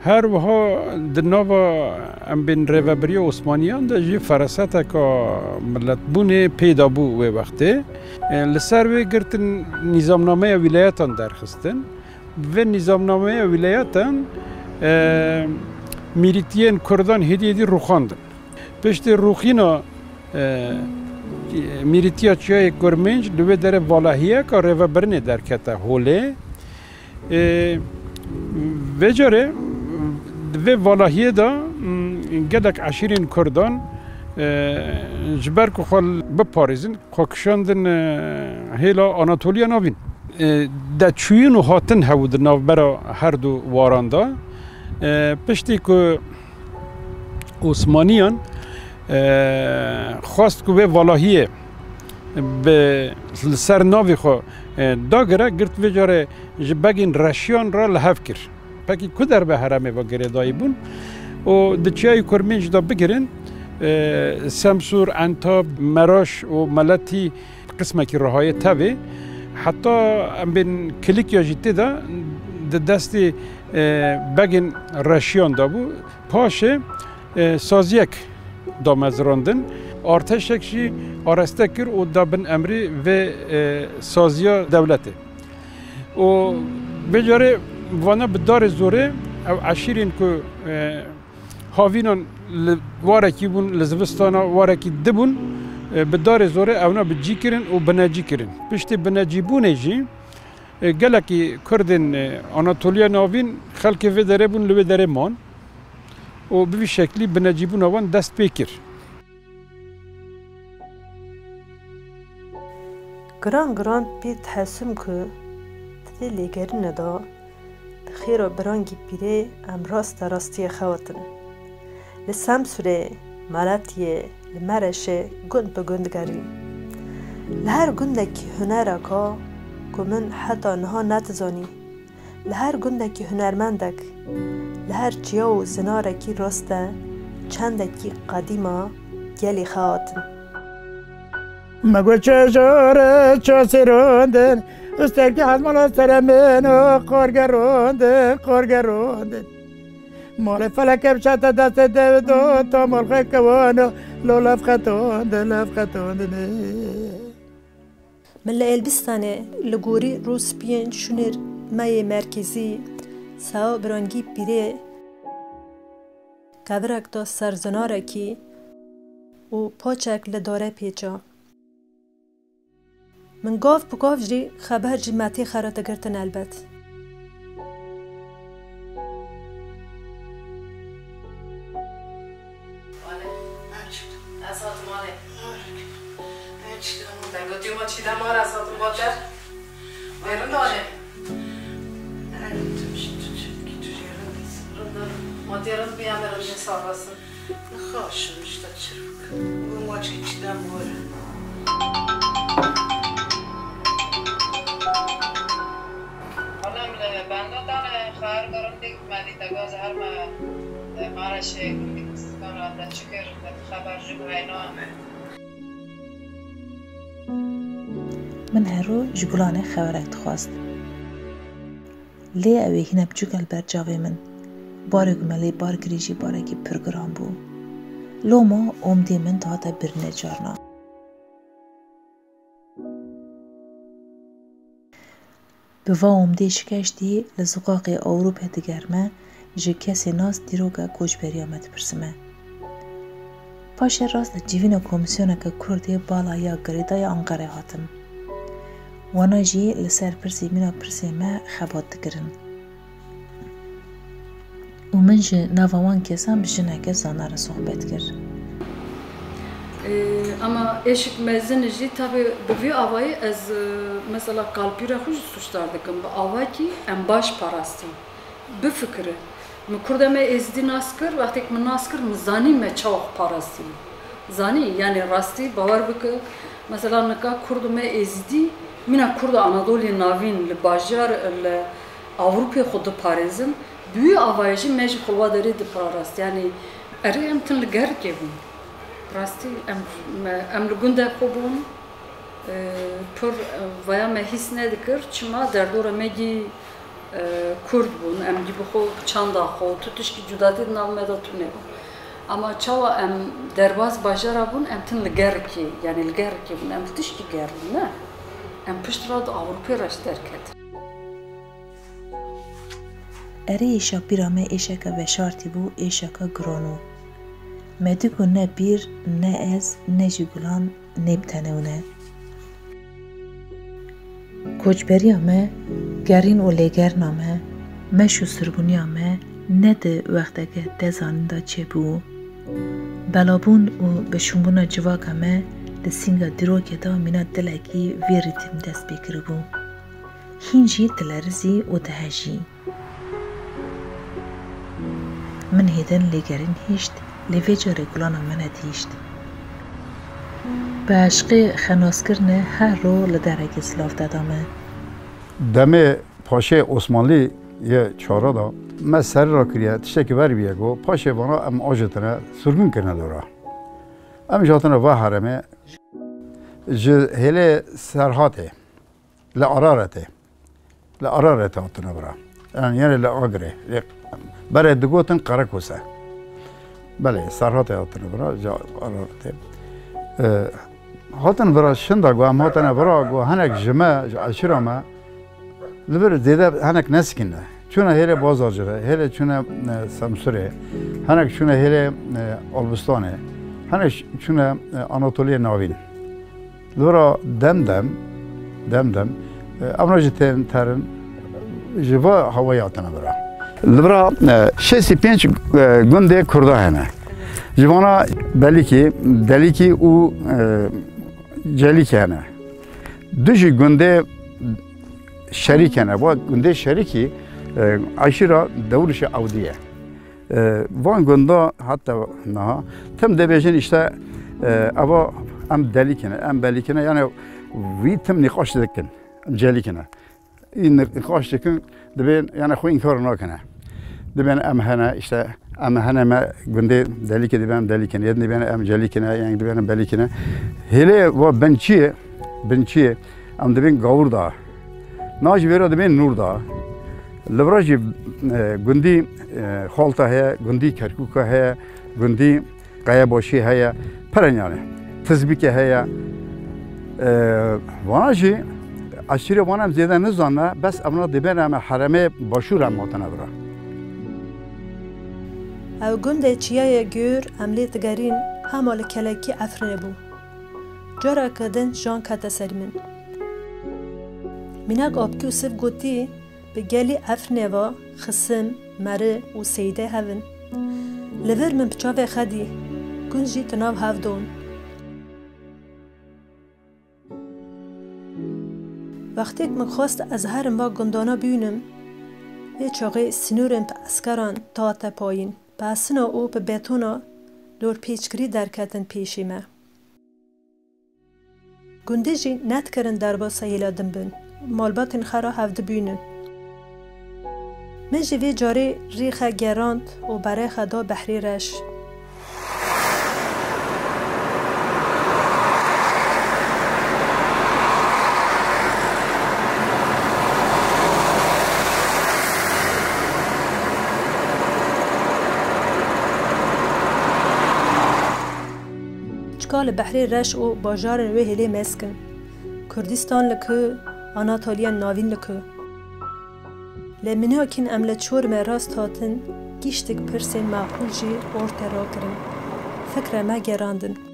Her wiha di nava em bên rêveberiya Osmaniyan de jî fereseteka milletbûnê pêda bû wê wextê. Li ser wê girtin nîzamnameya wîlayetan derxistin. Ve nîzamnameya wîlayetan mîrîtiyên Kurdan hêdî rûxandin. Piştî rûxîna mîrîtiya çiyayê Gurmenc li wê dere valahiyeka rêveberinê derkete holê. Vê carê di vê valahiyê de gelek eşîrên Kurdan ji ber ku xwe biparêzin xwe kişandin hêla Anatoliya navîn. Deçûyîn û hatin hebû di navbera her du waran de piştî ku Osmaniyan xwast ku vê valahiyê li ser navê xwe dagire girt vê carê ji begên reşiyan ra li hev kir. Pekî ku derbe heremê ve gerêdayî bûn û di çiyayê Kurmenc de bigirin Semsûr, Entab, Meraş û Meletî qismekî rihayê tevê heta em bên Kilikya jî tê de di destê begên reşiyan da bû. Paşê saziyek damezrandin. Arteşek jî areste kir û da bin emrî vê saziya dewletê. û vê carê vana bi darê zorê ew eşîrên ku havînan li warekî bûn li zivistana warekî dibûn bi darê zorê ewna bi cî kirin û binecî kirin. Piştî binecîbûnê jî gelekî Kurdên Anatoliya navîn xelkê vê derê bûn li wê derê man û bi vî şeklî binecîbûna wan dest pê kir.
Giran giran pê tehessüm ku di vê lêgerînê de di xêra birangî pîrê em rasta rastiyê xewetin. Li Semsûrê, Meletiyê, li Mereşê gund bi gund gerîn. Li her gundekî hunereka ku min heta niha netizanî, li her gundekî hunermendek, li her çiya û zinarekî rast e çendekî qedîma gelê xewatin.
مگو چجوره چاسیروندن استرکی حزمالا سرمینو قرگروندن مال فلک بشت دست دویدو تا ملخه کوانو لو لفختوندن
من li Elbistanê li gorî Rospiyên şûnêr meyê merkezî sawa birangî pîrê kevirek da serzinarekî û paçek li dare pêça. Min gav bi gav jî xeber ji metê xwe re digirtin elbet.
من هەرۆ ji gulanê xewerek dixwast. Lê ew ê hîne biçûk el ber cavê min. Barê ku me lê bar kirî jî barekî pir giran bû. Loma omdê min dihate birîne carna. Bi va omdê şikeştî li ziqaqê Ewropê digerme ji kesê nas dîroka koçberiya me dipirsime. پاش راست جیوینا کمیسیونه که کردی بالا یا گریدای انقره هاتن وانا جی لسر پرسی مینا پرسی ما خبات دکرن و من جی ناوان کسان بجنه که زانه صحبت کرد
ama eşik mezun jî tabi bi vî avayî ez mesela kalpîra xwe jî suçdar dikim bi avayî em baş parastin bifikire min Kurda me êzidî nas kir wextê min nas kir min zanî me çawa parastî zanî yani rastî bawer bike mesela nika Kurd me êzidî mîna Kurda Anadolî navîn li bajar li Avrupê xwe diparêzin bi wî avayî jî me jî xulwaderî diparast yani erê em tin li gerkê bûn Rastî em li gundê xwe bûn pir vaya me hîs nedikir çima derdora me gî Kurd bûn em gî bi xwe çanda xwe tu tişkî cudatî di nav me de tune bûn ama çawa em derbas bajara bûn em tin li gerkê yani li gerkê bûn em tişkî ger bûn ne em piştra di Avrupê re ji derketin
erê êşa pîra me êşeka veşartî bû êşeka giranû me diku ne pîr ne ez ne jî gulan nebtenewne koçberiya me gerîn û lêgerna me meş û sirgûniya me ne di wexteke tezanînda çêbû belabûn û bişûmbûna civaka me di sînga dîrokê da mîna dilekî vê rîtîm dest pê kiribû hîn jî dilerizî û dihejî min hêdin lêgerîn hîşt lê vê carê gulana me nedîşt bi eşqê xenaskirine her ro li derekê silav deda me
demê paşê Osmanlî yê çara da me serî ra kiriye tiştekî werbiye got paşê vana em ajitine sürgûn kirine dora em jî hatine ve heremê ji hêlê Serhatê li Araretê hatine bira yani li Agrê berê digotin Qerekûse belê Serhatê hatine bira ji Araretê hatin bira şinda got em hatine bira got hinek ji me ji eşîra me li vir zêde hinek neskîne çûne hêlê Bazarcıkê hêlê çûne Semsûrê hinek çûne hêlê Albistanê hinek çûne Anatoliyê navîn li vira demdem em jî tên terin ji ve hewayê hatine bira li vira şêsî pênc gundê Kurda hene ji vana Delikî û Celikî hene du jî gundê şerîk hene gundê şerîkî eşîra Dewrişê Ewdî ye van gunda hatta niha tim dibêjin işte eva em Delikîne em Belikîne yani wî tim nîqaş dikin em Celikîne nîqaş dikin dibên yani xwe înkar nakine dibên em hene işte em hene me gundê Delikê dibên em Delikîne yê dibên em Celikîne yani dibên em Belikîne hêlê ve binçiyê em dibên Gawur da na jî wêra dibên Nûr da li vira jî gundî Xalta heye gundî Kerkûka heye gundî Qayabaşî heye pirin yani Tizbîkê heye vana jî eşîrê wan em zêde nizanne bes emna dibên em heremê başûr em hatine bira
ew gundê çiyayê gür em lê digerîn hema li kelekî Efrînê bû careke din jan kete serî min mînak apkî û siv gotî bi gelî Efrînê ve Xisim, Merê û Sêîdê hevin li vir min bi çavê xedî gund jî di nav hev don wextêk min xwast ez herim va gundana bînim vê çaxê sînorên bi eskeran date payîn bi esina û bi betona dorpêçkirî derketin pêşî me gundê jî nedikerin derbasa hêla din bin malbatên xwe ra hev dibînin min jî vê carê rêxe gerand û berê xwe da behrê reş li behrê reş û bajarên wê hêlê meskin Kurdistan li ku Anatoliya navîn li ku lê minakîn em li çor me rast hatin gîştek pirsên maqûl jî ortê rakirin fikre me gerandin.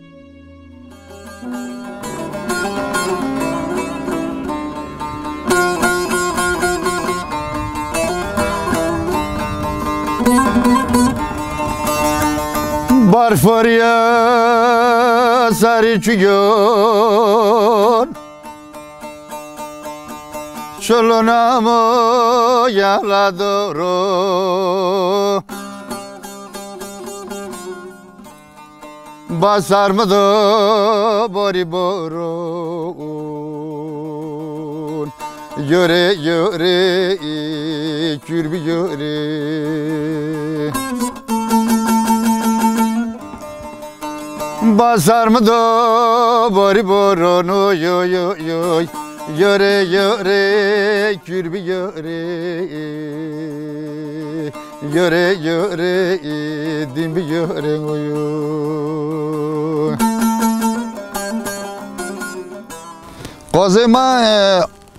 Barfarya sarı çuyon Çoluna mı yaladoro Basar mı da bari boron Yöre yöre kürbi yöre Basar mı da bari boron oy oy oy oy Yöre yöre kürbi yöre Yöre yöre dimbi yöre oy oy Kozema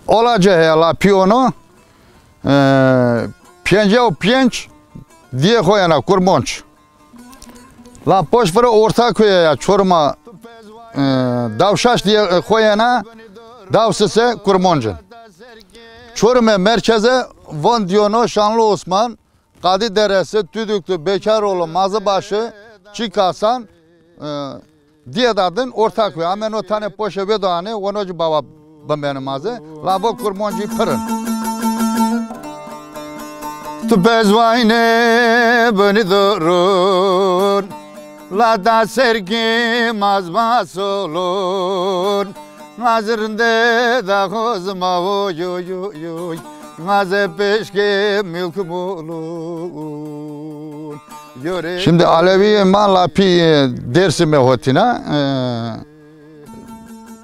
olacağı la piyonu Pięć o pięć diye koyana kurmonç La poşfırı orta koyaya çoruma davşaş diye koyana davsısı kurmoncun. Çorum'a merkeze Van Diyono Şanlı Osman Kadı Deresi Tüdüklü Bekaroğlu Mazıbaşı Çikasan diye dadın orta koy. Amen o tane poşe vedane onocu baba benim mazı. La bu kurmoncu pırın. Tu bezvayne beni durun La da sergim azmaz olun Nazırında da kozma oy oy oy oy Nazı peşke mülküm olun Şimdi Alevi malla pi dersime hotina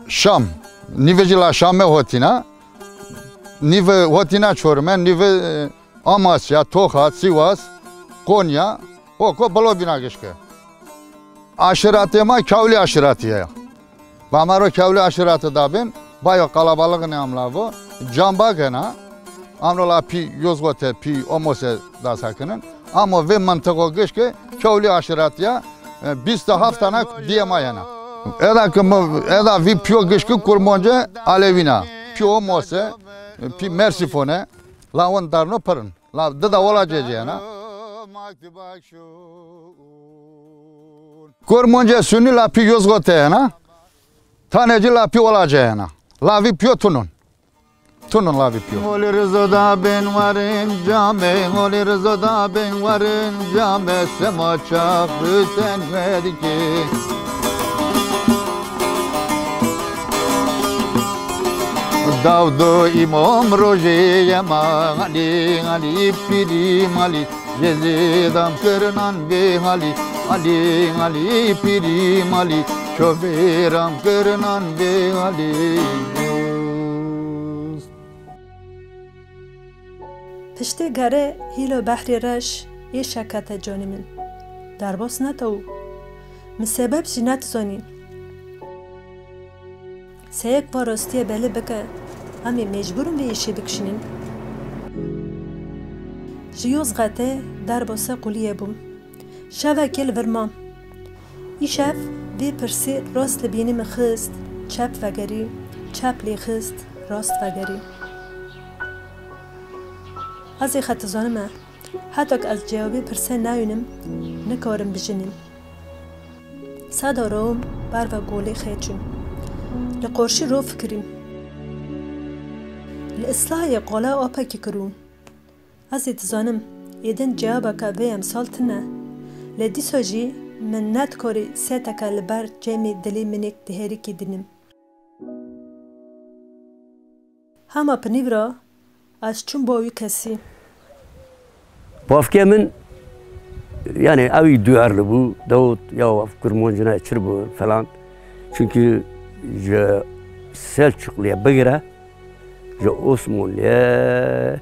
Şam Nivecila Şam'e hotina Nive hotina çormen Nive Amasya, Tokat, Sivas, Konya, Oko, Balobina geçke. Aşiratı ma kavli aşiratı ya. Bamaro kavli aşiratı da ben bayağı kalabalık ne amla bu. Camba gena. Amrola pi Yozgote pi Omose da sakının. Ama ve mantıko geçke kavli aşiratı ya. Biz de haftana diyemayana. Eda vi pio geçke kurmonca Alevina. Pi Omose, pi Mersifone. La on darno pırın. La da olacağına. Kormonca sünni la pi Yozgoteyana. Taneci la pi olacağına. La vi pio tunun. Tunun la vi pio. Oli rızoda ben varın came. Oli rızoda ben varın came. Sema çaktı sen verdiki. Davdo imam roje mali ali piri mali Yezidam kırnan be hali Ali Ali piri mali Çoberam kırnan be hali
Pişti gare hilo bahri reş ye şakata canimin Darbos natav Müsebep jinat zonin Seyek var ostiye belli beke Ami mecburum ve işe bikşinin. Jiyoz gate darbose kuliye bum. Şevekel vermam. İşev ve persi rast libyenim xist. Çap vegeri, çap li xist, rast vegeri. Az xat zanime. Hatak az cevabı perse nayunim, nekarim bijinim. Sada rom bar ve goli xeçim. لقرشي رو فكري الإصلاح يقولا أوبا كيكرون أزي تزانم يدن جوابك بيام سالتنا لدي سوجي من ناتكوري سيتك لبار جيمي دلي منك دهيري كي دنم هما بنيبرا از چون باوي كسي
بافكي من يعني أوي duyarlı bu Davut ya kurmancına çırbu falan çünkü Selçuklu'ya bıgıra, Osmanlı'ya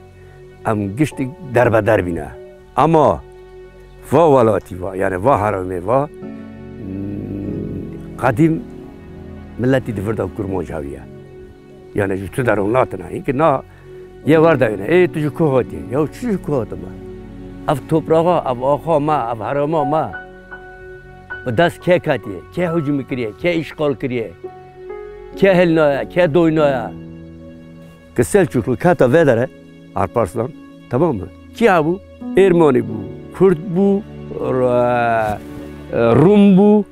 am geçtik derbeder bina. Ama va valati va yani va harame va kadim milleti devirda kurmacaviye. Yani şu darun latına ki na ye var da yine tuju kohati ya şu kohati ma. Av toprağa av ağa ma av harama ma. و دست که کاتیه که هجوم کریه که اشغال کریه که هلنایا که دوینایا که سلجوقlu کاتا وداره Alparslan tamam mı? Ki bu? Ermeni bu, Kürt bu, Rum bu.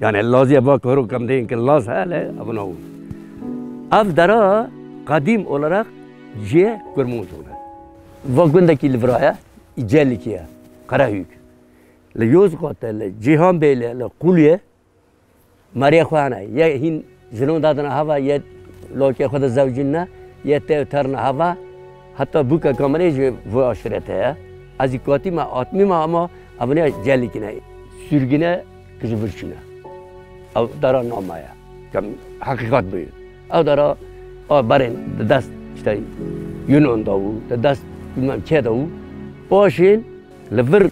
Yani Laz'ya bakıyorum kam deyin ki Laz hele abone olun. Avdara kadim olarak C kurmuşlar. Vakındaki livraya İcellikiye, Karahük. Le Yozgat'ta, le Cihan Bey'le, le Kulye, Maria Khuana. Ya hin zinun dadına hava, ya loke khuda zavcinna, ya tevtarna hava. Hatta bu kamerayı bu aşirete ya. Azikati ma atmi ma ama abone Cellikine, sürgüne kızıvırçına. Av dara namaya. Kam hakikat bu. Av dara barın dast işte Yunan davu, dast bilmem ke davu. Başın lever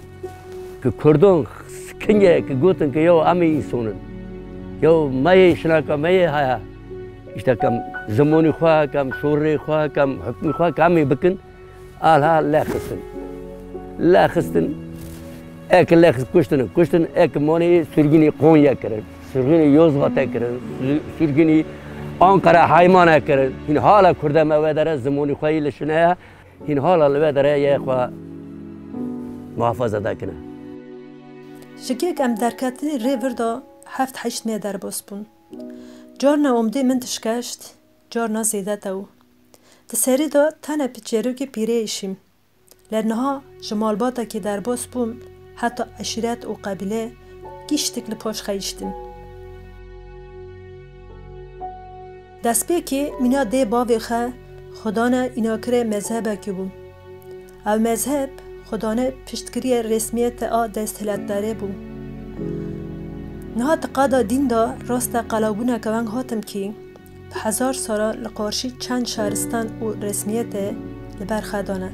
ki Kurdon kinge ki gotun ki yo ami insanın. Yo maye şnaka maye haya. İşte kam zamanı xwa, kam şorre xwa, kam hükmü xwa, kam bakın alha la xistin. Ek la xis kuştun ek moni sürgünü Konya kırır. Sürgünü Yozgat'a kırır. Sürgünü Ankara Hayman'a kırır. Hin hala Kürde mevedere zamanı xwa ile şunaya. Hin hala mevedere ye xwa muhafaza dakine.
Şikek em derkatini reverda heft heşt me derbos bun. Carna omdê min tişkeşt, carna zêde tew. Di serî de tene piçêrokê pîrê îşîm. Ler niha ji malbatekê derbas bûm, heta eşîret û qebîle gîştek li paş xeyiştin. Destpêkê mîna dê bavê xwe xwedane înakirê mezhebekî bû. Ev mezheb xwedane piştkiriyê resmiyetê a desthilatdarê bû. Niha tiqada dîn da rasta qalawbûneke weng hatim kî bi hezar sala li qarşî çend şaristan û resmiyetê li ber xwe dane.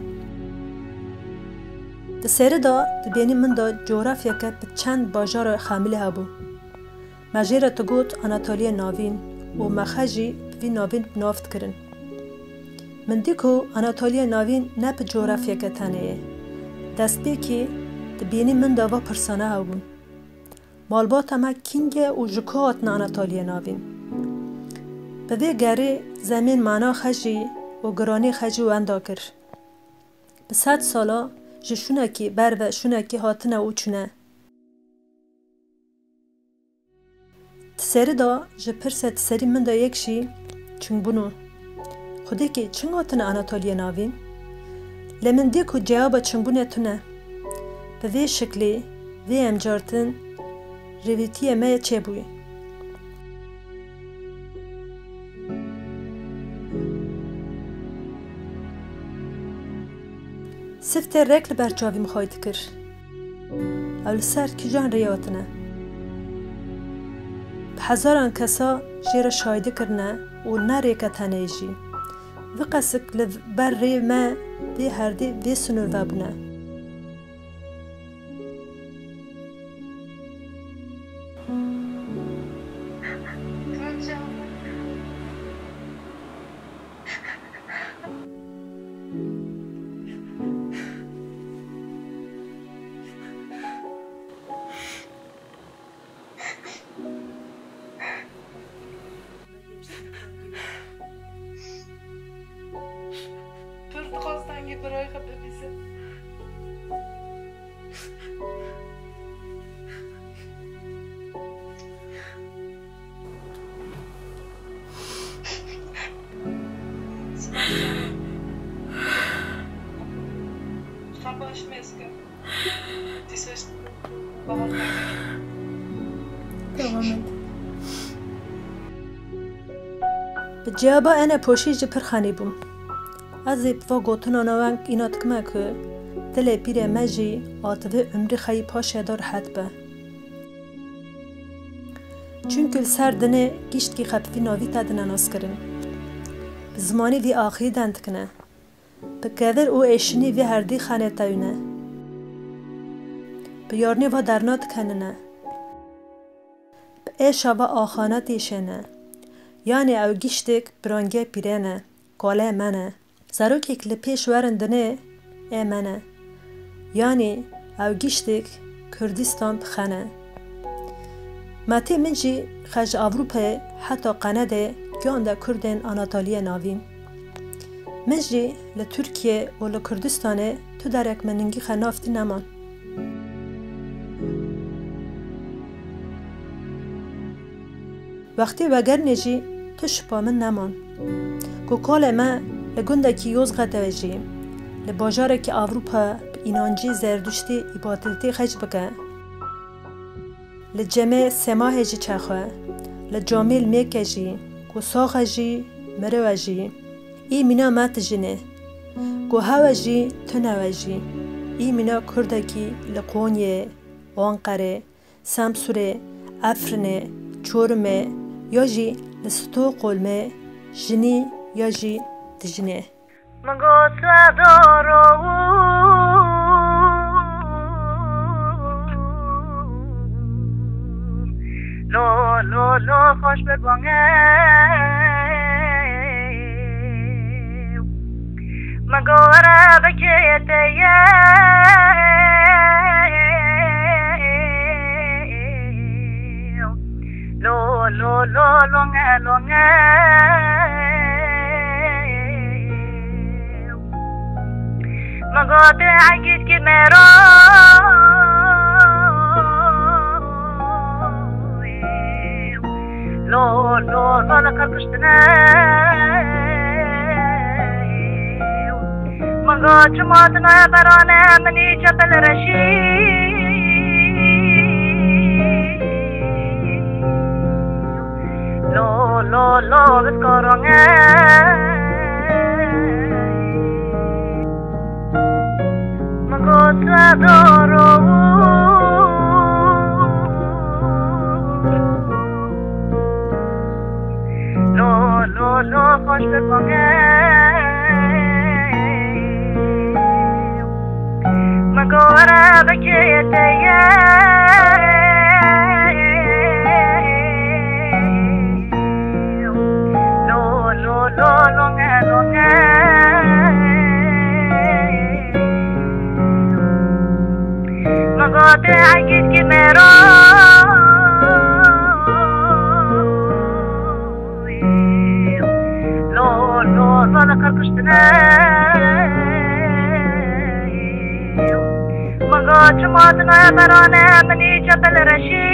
Di serî da dibênî min da coğrafyeke bi çend bajara xemilî hebû. Me jê re tu got Anatoliya Navîn û me xwe jî bi vî navîn nav dikirin. Min dî ku Anatoliya Navîn ne bi coğrafyeke tenê ye. Destpêkê dibênî min da va pirsane hebûn. Malbata me kînge û ji ku hatine Anatoliya Navîn. Bi vê gerê zemên mana xwe jî û giranê xwe jî wenda kir. Bi 100 sala ji şûnekî ber ve şûnekî hatine û çûne. Ti serî da ji pirse ti serî min da yek jî çûngbûn. Xwedekê çing hatine Anatoliya Navîn? Lê min dî ku cewaba çûngbûnê tune. Bi vê şeklê vê em cartin rêvîtiyê me çêbûye. Siftê rek li ber çavî min xwe dikir. Ew li ser kîjan rêya hatine? Bi hezaran kesa jê re şahîdî kirine û ne rêke tenê jî. Vî qesik li ber rê me vê herdê vê sunûr vebûne. Bi ciyaba ene poşî ji pir xenî bûm. Ez ê bi va gotinana weng îna dikime ku dilê pîrê me jî ativê umrê xeyî paşê da rihet be. Çûnkî li ser dinê gîştkî xepî navî te dine naskirin. Bi zimanî vî axî den dikine. Bi kevir û êşinî vê herdî xenê tewne. Bi yarnê va derna dikenine. Bi êşa ve axane têşene. Yani ew gîştek birangê pîrê ne, kalê me ne. Zarokek li pêş werin dinê ê me ne. Yani ew gîştek Kurdistan bi xe ne. ماتی من جی خج اوروپا حتی قنده گیان ده کردن آناتالیه ناویم. من جی لترکیه و لکردستانه تو درک مننگی خنافتی نمان. وقتی وگر نجی تو شپا من نمان. گو کال ما لگنده کی یوزغه توجیم. لباجاره که اوروپا اینانجی زردشتی ایبادلتی خج بگه. لجمع سماه جی چخواه. لجامیل میکه جی. گو ساخه جی مروه جی. ای مینا مات جنه. گو هوا جی تو نوه جی. ای مینا کرده کی لقونیه، وانقره، سامسوره، افرنه، چورمه، یا جی لستو قلمه، جنی یا جی دجنه.
مگو سادارو لو لو لو خوش بگوانه مگو را بکیته لو لو لو لونگه لونگه مگو ته عگید که میرو لو لو لو لکرکشتنه مگو چماتنه برانه منی چپل رشی لو لو لو بسکارونگه مگو سادارو لو لو لو خوش بگوانگه مگو را بکیته لو لو لو لونگه لونگه مگو ته عگید که میرو لو لو لو لکرکشتنه مگو چماتنه برانه منی چپل رشی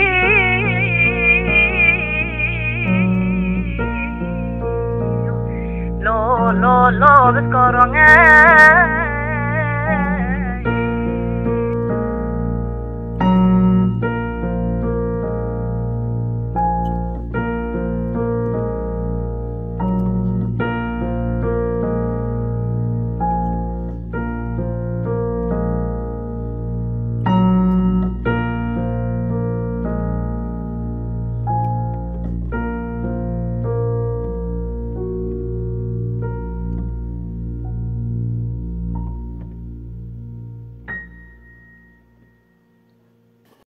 لو لو لو بسکارونگه